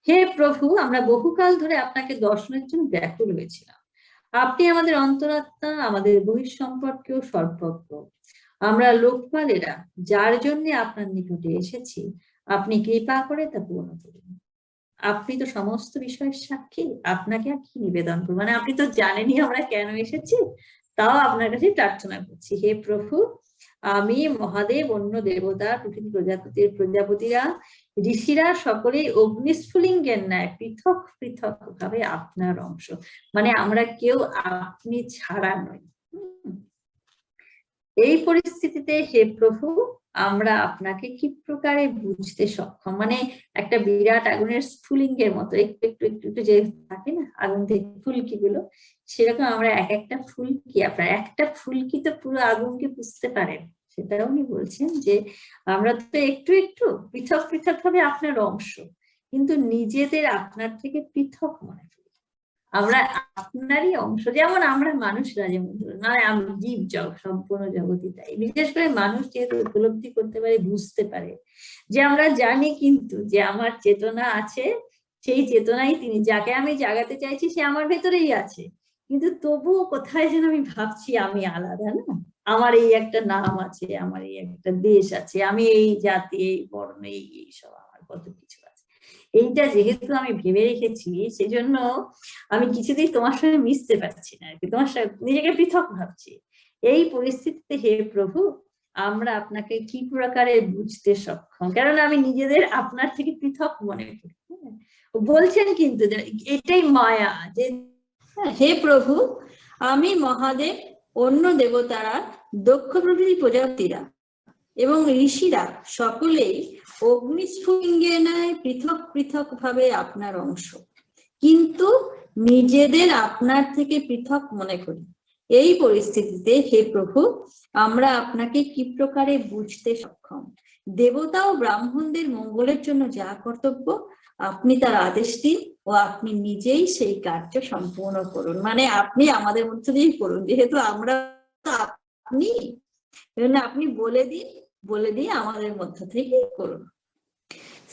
হে প্রভু, আমরা বহুকাল ধরে আপনাকে দর্শনের জন্য ব্যাকুল হয়েছিলাম। আপনি আমাদের অন্তরাত্মা, আমাদের বহিঃসম্পর্কেও সর্বজ্ঞ। আমরা লোকপালেরা যার জন্য আপনার নিকটে এসেছি, আপনি কৃপা করে তা পূর্ণ করুন। আপনি তো সমস্ত বিষয়ের সাক্ষী, আপনাকে আর কি নিবেদন করবো, মানে আপনি তো জানেনই আমরা কেন এসেছি, তাও আপনার কাছে প্রার্থনা করছি। হে প্রভু, আমি, মহাদেব, অন্য দেবতা, পৃথিবী প্রজাপতিরা, ঋষিরা সকলেই অগ্নিস্ফুলিঙ্গের ন্যায় পৃথক পৃথক ভাবে আপনার অংশ, মানে আমরা কেউ আপনি ছাড়া নই। এই পরিস্থিতিতে হে প্রভু, আমরা আপনাকে কি প্রকারে বুঝতে সক্ষম, মানে একটা বিরাট আগুনের স্ফুলিঙ্গের মতো একটু একটু একটু একটু যে থাকে না আগুন থেকে ফুলকি গুলো, সেরকম আমরা এক একটা ফুলকি, আপনার একটা ফুলকি তো পুরো আগুনকে বুঝতে পারেন, সেটাও উনি বলছেন যে আমরা তো একটু একটু পৃথক পৃথক ভাবে আপনার অংশ, কিন্তু নিজেদের আপনার থেকে পৃথক মনে করি। আমরা আপনারই অংশ, যেমন আমরা মানুষরা, যেমন নয় আমরা জীব সম্পূর্ণ জগৎই তাই, বিশেষ করে মানুষ যেহেতু উপলব্ধি করতে পারে, বুঝতে পারে, যে আমরা জানি কিন্তু যে আমার চেতনা আছে, সেই চেতনাই তিনি, যাকে আমি জাগাতে চাইছি সে আমার ভেতরেই আছে, কিন্তু তবুও কোথায় যেন আমি ভাবছি আমি আলাদা, না আমার এই একটা নাম আছে, আমার এই একটা দেশ আছে, আমি এই জাতি, এই বর্ণ, এই সব আমার কত কিছু আছে, এইটা যেহেতু আমি ভেবে রেখেছি সেজন্য আমি কিছুতেই তোমার সঙ্গে মিশতে পারছি না, আর কি তোমার সঙ্গে নিজেকে পৃথক ভাবছি। এই পরিস্থিতিতে হে প্রভু, আমরা আপনাকে কি প্রকারে বুঝতে সক্ষম, কারণ আমি নিজেদের আপনার থেকে পৃথক মনে করি। বলছেন কিন্তু এটাই মায়া, যে হে প্রভু, আমি, মহাদেব, অন্য দেবতারা, দক্ষ প্রভৃতি প্রজাপতিরা এবং ঋষিরা সকলেই অগ্নিস্ফুলিঙ্গের ন্যায় পৃথক পৃথক ভাবে আপনার অংশ, কিন্তু নিজেদের আপনার থেকে পৃথক মনে করি। এই পরিস্থিতিতে হে প্রভু, আমরা আপনাকে কি প্রকারে বুঝতে সক্ষম, দেবতা ও ব্রাহ্মণদের মঙ্গলের জন্য যা কর্তব্য আপনি তার আদেশ দিন ও আপনি নিজেই সেই কার্য সম্পূর্ণ করুন। মানে আপনি আমাদের মধ্য দিয়েই করুন, যেহেতু আমরা আপনি, আপনি বলে দিয়ে আমাদের মধ্য থেকেই করুন।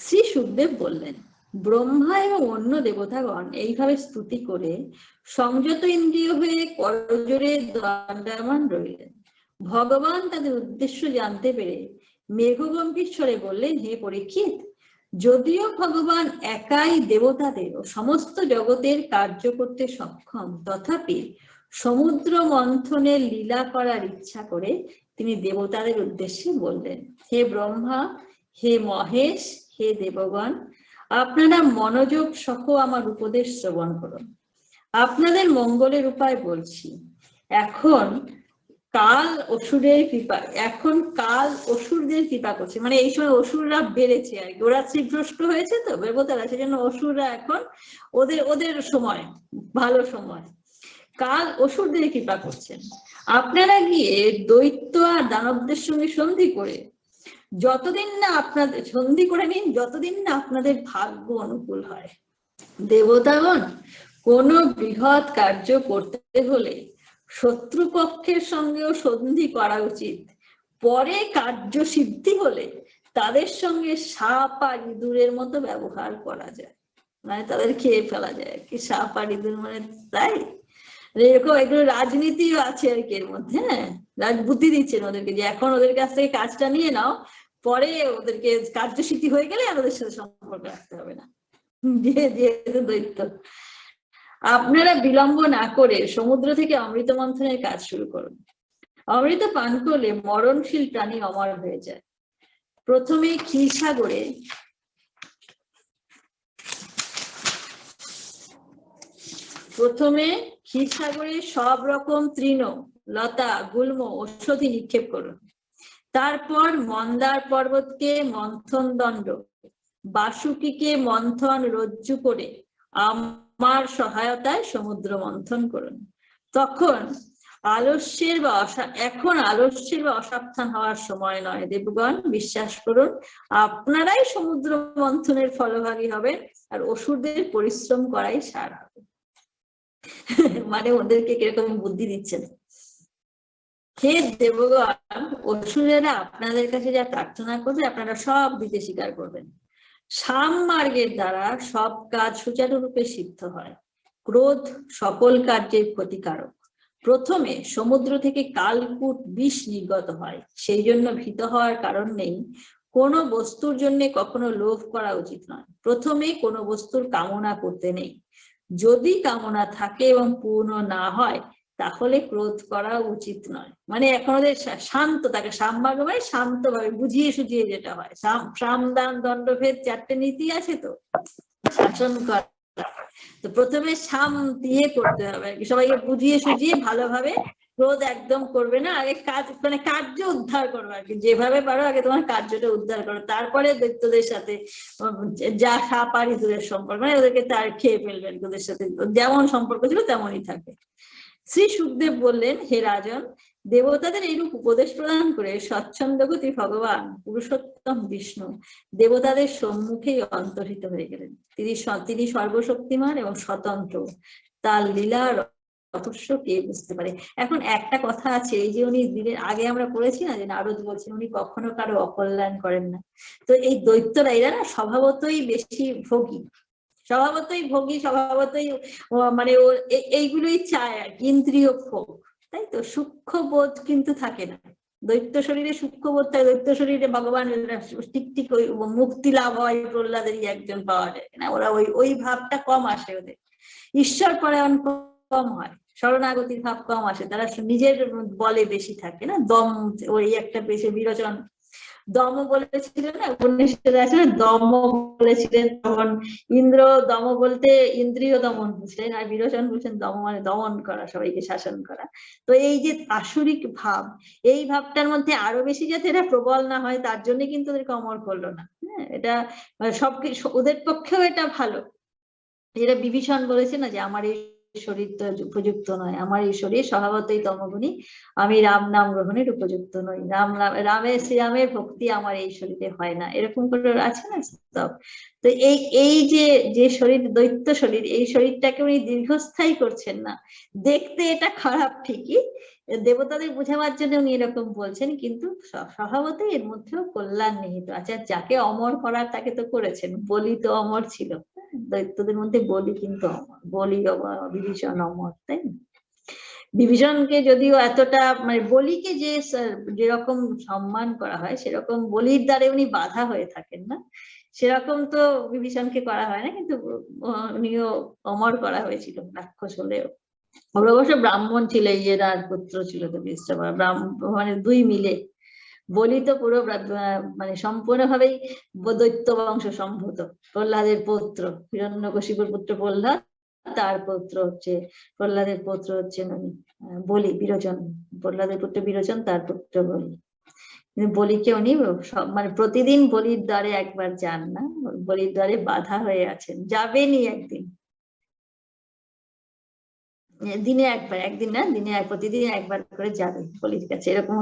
শ্রী সুখদেব বললেন, ব্রহ্মা এবং অন্য দেবতাগণ এইভাবে স্তুতি করে সংযত ইন্দ্রিয় হয়ে করজোড়ে দণ্ডায়মান রইলেন। ভগবান তাদের উদ্দেশ্য জানতে পেরে মেঘগম্ভীর বললেন, হে পরীক্ষিত, যদিও ভগবান একাই দেবতাদের ও সমস্ত জগতের কার্য করতে সক্ষম, তথাপি সমুদ্র মন্থনের লীলা করার ইচ্ছা করে তিনি দেবতাদের উদ্দেশ্যে বললেন, হে ব্রহ্মা, হে মহেশ, হে দেবগণ, আপনারা মনোযোগ সহ আমার উপদেশ শ্রবণ করুন। আপনাদের মঙ্গলের উপায় বলছি। এখন কাল অসুরদের কৃপা করছে, মানে এই সময় অসুররা বেড়েছে আর কি, ওরা শ্রীভ্রষ্ট হয়েছে তো দেবতারা, সেজন্য অসুররা এখন ওদের সময়, ভালো সময়, কাল অসুরদের কৃপা করছেন। আপনারা গিয়ে দৈত্য আর দানবদের সঙ্গে সন্ধি করে নিন, যতদিন না আপনাদের ভাগ্য অনুকূল হয়। দেবতাগণ, কোন বৃহৎ কার্য করতে হলে শত্রুপক্ষের সঙ্গেও সন্ধি করা উচিত। পরে কার্য সিদ্ধি হলে তাদের সঙ্গে সাপ আর ইঁদুরের মতো ব্যবহার করা যায়, মানে তাদের খেয়ে ফেলা যায় কি, সাপ আর ইঁদুর মানে তাই এরকম এগুলো রাজনীতিও আছে আর কি এর মধ্যে। হ্যাঁ, বুদ্ধি দিচ্ছেন ওদেরকে যে এখন ওদের কাছ থেকে কাজটা নিয়ে নাও, পরে ওদেরকে কার্যসিদ্ধি হয়ে গেলে আর ওদের সাথে সম্পর্ক রাখতে হবে না, যেহেতু দৈত্য। আপনারা বিলম্ব না করে সমুদ্র থেকে অমৃত মন্থনের কাজ শুরু করুন। অমৃত পান করলে মরণশীল প্রাণী অমর হয়ে যায়। প্রথমে ক্ষীরসাগরে সব রকম তৃণ, লতা, গুল্ম, ঔষধি নিক্ষেপ করুন। তারপর মন্দার পর্বতকে মন্থন দণ্ড, বাসুকীকে মন্থন রজ্জু করে আমার সহায়তায় সমুদ্র মন্থন করুন। এখন আলস্যের বা অসাবধান হওয়ার সময় নয়। দেবগণ, বিশ্বাস করুন, আপনারাই সমুদ্র মন্থনের ফলভাগী হবেন আর অসুরদের পরিশ্রম করাই সার হবে। মানে ওদেরকে কিরকম বুদ্ধি দিচ্ছেন। হে দেবগণ, অসুরেরা আপনাদের কাছে যা প্রার্থনা করবে আপনারা সব দিতে স্বীকার করবেন। সাম মার্গের দ্বারা সব কাজ সুচারুরূপে সিদ্ধ হয়। ক্রোধ সকল কার্যের ক্ষতিকারক। প্রথমে সমুদ্র থেকে কালকূট বিষ নির্গত হয়, সেই জন্য ভীত হওয়ার কারণ নেই। কোনো বস্তুর জন্য কখনো লোভ করা উচিত নয়। প্রথমে কোনো বস্তুর কামনা করতে নেই। যদি কামনা থাকে এবং পূর্ণ না হয় তাহলে ক্রোধ করা উচিত নয়। মানে এখন ওদের শান্ত থাকে, সামভাগ ভাবে শান্ত ভাবে বুঝিয়ে সুঝিয়ে যেটা হয়। সাম দান দণ্ডভেদ 4টে নীতি আছে তো শাসন করা, তো প্রথমে সাম দিয়ে করতে হবে আর কি, সবাইকে বুঝিয়ে সুঝিয়ে ভালোভাবে। ক্রোধ একদম করবে না, আগে কার্য উদ্ধার করবে আর কি, যেভাবে পারো আগে তোমার কার্যটা উদ্ধার করো, তারপরে দৈত্যদের সাথে যা সাপ আর ইঁদুরের সম্পর্ক, মানে ওদেরকে তার খেয়ে ফেলবেন, ওদের সাথে যেমন সম্পর্ক ছিল তেমনই থাকে। শ্রী সুখদেব বললেন, হে রাজন, দেবতাদের এইরূপ উপদেশ প্রদান করে স্বচ্ছন্দগতি ভগবান পুরুষোত্তম বিষ্ণু দেবতাদের সম্মুখেই অন্তর্হিত হয়ে গেলেন। তিনি সর্বশক্তিমান এবং স্বতন্ত্র, তার লীলার রহস্য কে বুঝতে পারে। এখন একটা কথা আছে, এই যে উনি দিনের আগে আমরা পড়েছি না যে নারদ বলছেন উনি কখনো কারো অকল্যাণ করেন না। তো এই দৈত্যরা এরা না স্বভাবতই বেশি ভোগী, স্বভাবতই মানে ও এইগুলোই চায় আর কি, ইন্দ্রিয় ভোগ, তাই তো। সূক্ষ্ম বোধ কিন্তু থাকে না দৈত্য শরীরে, সূক্ষ্ম বোধ থাকে। দৈত্য শরীরে ভগবান ঠিক ওই মুক্তি লাভ হয় প্রহ্লাদেরই একজন পাওয়া যায় না, ওরা ওই ভাবটা কম আসে ওদের, ঈশ্বর পরায়ণ কম হয়, শরণাগতির ভাব কম আসে, তারা নিজের বলে বেশি থাকে না, দম, ওই একটা বেশি বিরোচন। দম বলেছিলেন না উপনিষদে আছে না, দম বলেছিলেন তখন ইন্দ্র, দম বলতে ইন্দ্রিয় দমন বুঝলেন, আর বিরোচন বলছেন দম মানে দমন করা, সবাইকে শাসন করা। তো এই যে আসুরিক ভাব, এই ভাবটার মধ্যে আরো বেশি যাতে এটা প্রবল না হয় তার জন্য কিন্তু ওদেরকে অমর করলো না। হ্যাঁ, এটা সবকিছু ওদের পক্ষেও এটা ভালো। যেটা বিভীষণ বলেছে না যে আমার এই শরীর তো উপযুক্ত নয়, আমার এই শরীর স্বভাবতই তমগুণী, আমি রাম নাম গ্রহণের উপযুক্ত নই, শ্রীরামের ভক্তি আমার এই শরীরে হয় না, এরকম করে আছে না স্তব। তো এই যে শরীর, দৈত্য শরীর, এই শরীরটাকে উনি দীর্ঘস্থায়ী করছেন না। দেখতে এটা খারাপ ঠিকই, দেবতাদের বোঝাবার জন্য উনি এরকম বলছেন, কিন্তু স্বভাবতই এর মধ্যেও কল্যাণ নিহিত আছে। যাকে অমর করার তাকে তো করেছেন, বলি তো অমর ছিল, দৈত্যদের মধ্যে বলি কিন্তু অমর, বলি বিভীষণ অমর, তাই না? বিভীষণকে যদিও এতটা, মানে বলিকে যেরকম সম্মান করা হয় সেরকম বলির দ্বারে উনি বাধা হয়ে থাকেন না, সেরকম তো বিভীষণকে করা হয় না, কিন্তু উনিও অমর করা হয়েছিল রাক্ষস হলেও। ওরা অবশ্য ব্রাহ্মণ ছিল, ইয়েরার পুত্র ছিল তো বিশ্বকর্মা, মানে দুই মিলে। বলি তো পুরো মানে সম্পূর্ণভাবেই দৈত্য বংশ সম্ভূত, প্রহ্লাদের পুত্র, হিরণ্যকশিপুর পুত্র প্রহ্লাদ, তার পুত্র হচ্ছে, প্রহ্লাদের পুত্র হচ্ছে বলি, বিরোচন, প্রহ্লাদের পুত্র বিরোচন, তার পুত্র বলি। কিন্তু বলিকে উনি মানে প্রতিদিন বলির দ্বারে একবার যান না, বলির দ্বারে বাধা হয়ে আছেন, যাবেনই একদিন, দিনে একবার, একদিন না, প্রতিদিন একবার করে যাবে বলির কাছে, এরকম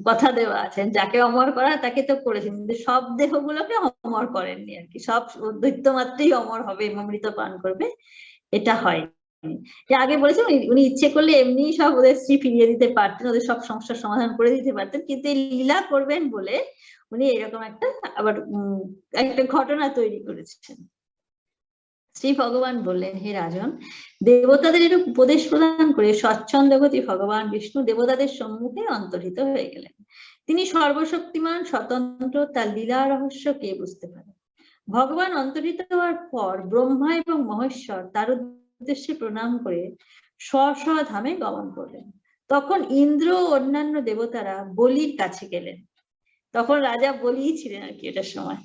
কথা দেওয়া আছেন। যাকে অমর করা তাকে তো করেছেন, কিন্তু সব দেহগুলোকে অমর করেননি আর কি, সব দৈত্য মাত্রই অমর হবে, অমৃত পান করবে, এটা হয়। আগে বলেছেন উনি ইচ্ছে করলে এমনি সব ওদের স্ত্রী ফিরিয়ে দিতে পারতেন, ওদের সব সমস্যার সমাধান করে দিতে পারতেন, কিন্তু এই লীলা করবেন বলে উনি এরকম একটা আবার একটা ঘটনা তৈরি করেছেন। শ্রী ভগবান বললেন, হে রাজন, দেবতাদের এর উপদেশ প্রদান করে স্বচ্ছন্দগতি ভগবান বিষ্ণু দেবতাদের সম্মুখে অন্তর্হিত হয়ে গেলেন। তিনি সর্বশক্তিমান, স্বতন্ত্র, তার লীলা রহস্য কে বুঝতে পারে। ভগবান অন্তর্হিত হওয়ার পর ব্রহ্মা এবং মহেশ্বর তার উদ্দেশ্যে প্রণাম করে স্ব ধামে গমন করলেন। তখন ইন্দ্র ও অন্যান্য দেবতারা বলির কাছে গেলেন। তখন রাজা বলিই ছিলেন আর কি এটার সময়।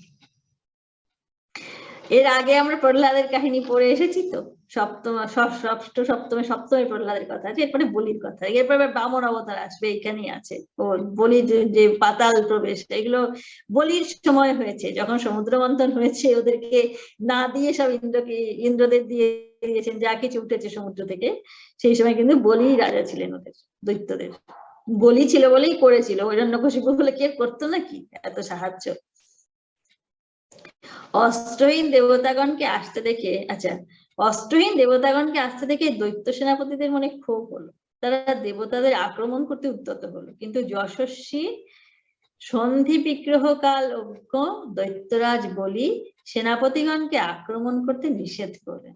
এর আগে আমরা প্রহ্লাদের কাহিনী পড়ে এসেছি তো, সপ্তমে প্রহ্লাদের কথা আছে, এরপরে বলির কথা, এরপরে বামন অবতার আসবে, এখানেই আছে। ও বলির যে পাতাল প্রবেশ, এগুলো বলির সময় হয়েছে, যখন সমুদ্র মন্থন হয়েছে, ওদেরকে না দিয়ে সব ইন্দ্রদের দিয়ে দিয়েছেন যা কিছু উঠেছে সমুদ্র থেকে, সেই সময় কিন্তু বলি রাজা ছিলেন ওদের, দৈত্যদের। বলি ছিল বলেই করেছিল, হিরণ্যকশিপু হলে কে করতো নাকি এত সাহায্য। অস্ত্রহীন দেবতাগণকে আসতে দেখে, অস্ত্রহীন দেবতাগণকে আসতে দেখে দৈত্য সেনাপতিদের মনে ক্ষোভ হলো, তারা দেবতাদের আক্রমণ করতে উদ্যত হলো, কিন্তু যশস্বী সন্ধি বিগ্রহ কাল অজ্ঞ দৈত্যরাজ বলি সেনাপতিগণকে আক্রমণ করতে নিষেধ করলেন।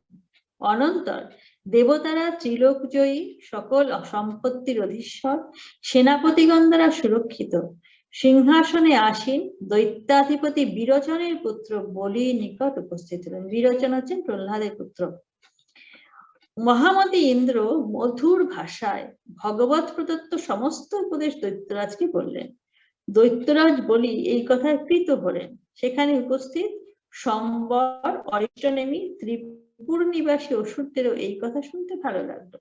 অনন্তর দেবতারা ত্রিলোকজয়ী, সকল সম্পত্তির অধীশ্বর, সেনাপতিগণ দ্বারা সুরক্ষিত, সিংহাসনে আসীন দৈত্যাধিপতি বিরোচনের পুত্র বলির নিকট উপস্থিত হলেন। বিরোচন হচ্ছেন প্রহ্লাদের পুত্র। মহামতি ইন্দ্র মধুর ভাষায় ভগবত প্রদত্ত সমস্ত উপদেশ দৈত্যরাজকে বললেন। দৈত্যরাজ বলি এই কথায় কৃত হলেন। সেখানে উপস্থিত সম্বর, অরিষ্টনেমী, ত্রিপুর নিবাসী অসুরদেরও এই কথা শুনতে ভালো লাগলো।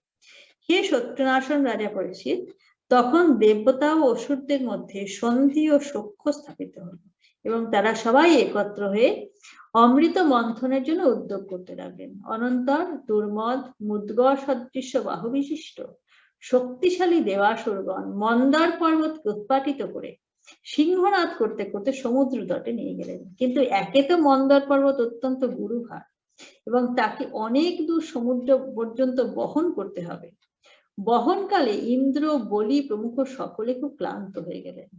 হে সত্যনাশন রাজা পরীক্ষিত, তখন দেবতা ও অসুরদের মধ্যে সন্ধি ও সখ্য স্থাপিত হলো এবং তারা সবাই একত্র হয়ে অমৃত মন্থনের জন্য উদ্যোগ করতে লাগলেন। অনন্তর দুর্মদ মুদ্গর সদৃশ্য বাহু বিশিষ্ট শক্তিশালী দেবাসুরগণ মন্দার পর্বতকে উৎপাটিত করে সিংহনাদ করতে করতে সমুদ্র তটে নিয়ে গেলেন। কিন্তু একে তো মন্দার পর্বত অত্যন্ত গুরুভার এবং তাকে অনেক দূর সমুদ্র পর্যন্ত বহন করতে হবে। বহনকালে ইন্দ্র, বলি প্রমুখ সকলে খুব ক্লান্ত হয়ে গেলেন।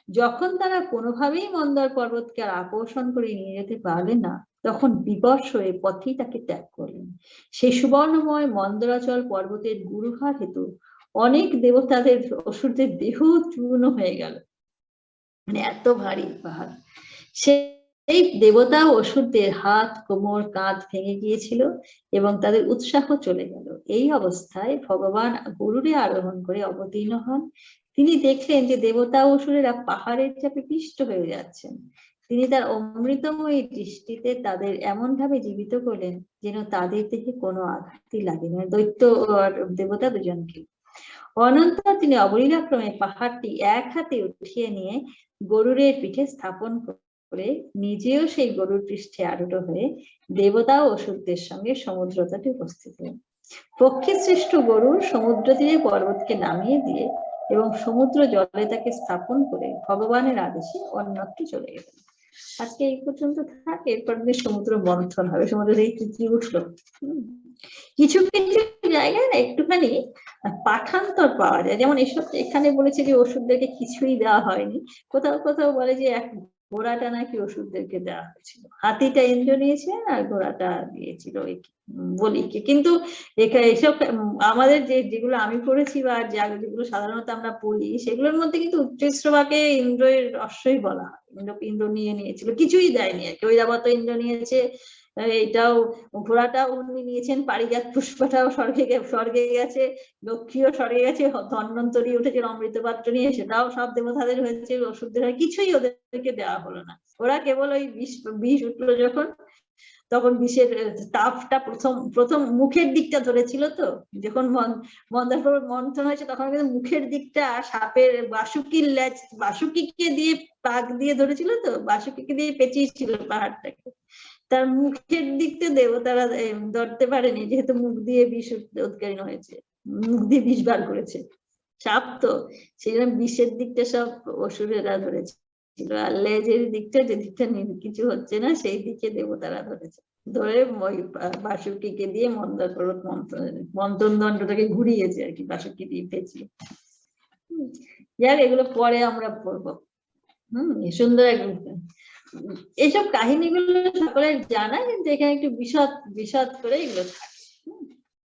যখন তারা কোনোভাবেই মন্দার পর্বতকে আর আকর্ষণ করে নিয়ে যেতে পারলেন না, তখন বিবশ হয়ে পথেই তাকে ত্যাগ করলেন। সেই সুবর্ণময় মন্দরাচল পর্বতের গুরুভার হেতু অনেক দেবতাদের, অসুরদের দেহ চূর্ণ হয়ে গেল, মানে এত ভারী পাহাড়। সেই দেবতা ও অসুরদের হাত, কোমর, কাঁধ ভেঙে গিয়েছিল এবং তাদের উৎসাহ চলে গেল। এই অবস্থায় ভগবান গরুড়ে আরোহণ করে অবতীর্ণ হন। তিনি দেখলেন যে দেবতা ও অসুরেরা পাহাড়ের চাপে পিষ্ট হয়ে যাচ্ছেন। তিনি তার অমৃতময়ী দৃষ্টিতে তাদের এমন ভাবে জীবিত করলেন যেন তাদের দেহে কোনো আঘাতই লাগে না, দৈত্য আর দেবতা দুজনকে। অনন্তর তিনি অবলীলাক্রমে পাহাড়টি এক হাতে উঠিয়ে নিয়ে গরুরের পিঠে স্থাপন করে নিজেও সেই গরুর পৃষ্ঠে আরূঢ় হয়ে দেবতা ও অসুরদের সঙ্গে সমুদ্র তটে উপস্থিত হলেন। পক্ষী সৃষ্ট গরুর সমুদ্র তীরে পর্বতকে নামিয়ে দিয়ে এবং সমুদ্র জলে তাকে স্থাপন করে ভগবানের আদেশে অন্যত্র চলে গেলেন। আজকে এই পর্যন্ত থাকে, এরপর দিয়ে সমুদ্র মন্থন হবে, সমুদ্র এই তিতলি উঠলো। কিছু কিছু জায়গায় না একটুখানি পাঠান্তর পাওয়া যায়, যেমন এসব এখানে বলেছে যে ওষুধদেরকে কিছুই দেওয়া হয়নি, কোথাও কোথাও বলে যে এক ঘোড়াটা নাকি ওষুধদেরকে দেওয়া হয়েছিল, হাতিটা ইন্দ্র নিয়েছে আর ঘোড়াটা দিয়েছিল ওই বলিকে। কিন্তু এসব আমাদের যেগুলো আমি পড়েছি বা যেগুলো সাধারণত আমরা পড়ি সেগুলোর মধ্যে কিন্তু উচ্চশ্রবাকে ইন্দ্রের অশ্বই বলা হয়, ইন্দ্র নিয়ে নিয়েছিল, কিছুই দেয়নি আর কি। ঐরাবত ইন্দ্র নিয়েছে, এটাও ঘোড়াটাও উনি নিয়েছেন, পারিজাত পুষ্পটাও স্বর্গে গেছে, লক্ষ্মীও স্বর্গে গেছে, ধন্বন্তরী উঠেছেন অমৃত পাত্র নিয়ে, সেটাও সব দেবতাদের হয়েছে, ওষুধদের হয়, কিছুই ওদেরকে দেওয়া হলো না। ওরা কেবল ওই বিষ উঠলো যখন, তখন বিষের তাপটা প্রথম মুখের দিকটা ধরেছিল, তো যখন মন্দার পর্বত মন্থন হয়েছে তখন কিন্তু মুখের দিকটা সাপের বাসুকির ল্যাজ, বাসুকিকে দিয়ে পাক দিয়ে ধরেছিল, তো বাসুকিকে দিয়ে পেঁচিয়েছিল পাহাড়টাকে, তার মুখের দিকটা দেবতারা ধরতে পারেনি, যেহেতু মুখ দিয়ে বিষ উৎকীর্ণ হয়েছে, মুখ দিয়ে বিষ বার করেছে সাপ, তো সেরকম বিষের দিকটা সব অসুরেরা ধরেছে, আর লেজের দিকটা, যে দিকটা কিছু হচ্ছে না সেই দিকে দেবতারা ধরেছে, ধরে ওই বাসুকিকে দিয়ে মন্দার পর্বত মন্থন দণ্ডটাকে ঘুরিয়েছে আর কি, বাসুকি দিয়ে পেঁচিয়ে। যাক, এগুলো পরে আমরা পড়বো। সুন্দর এইসব কাহিনীগুলো সকলের জানা, কিন্তু এখানে একটু বিশদ করে এগুলো থাকে।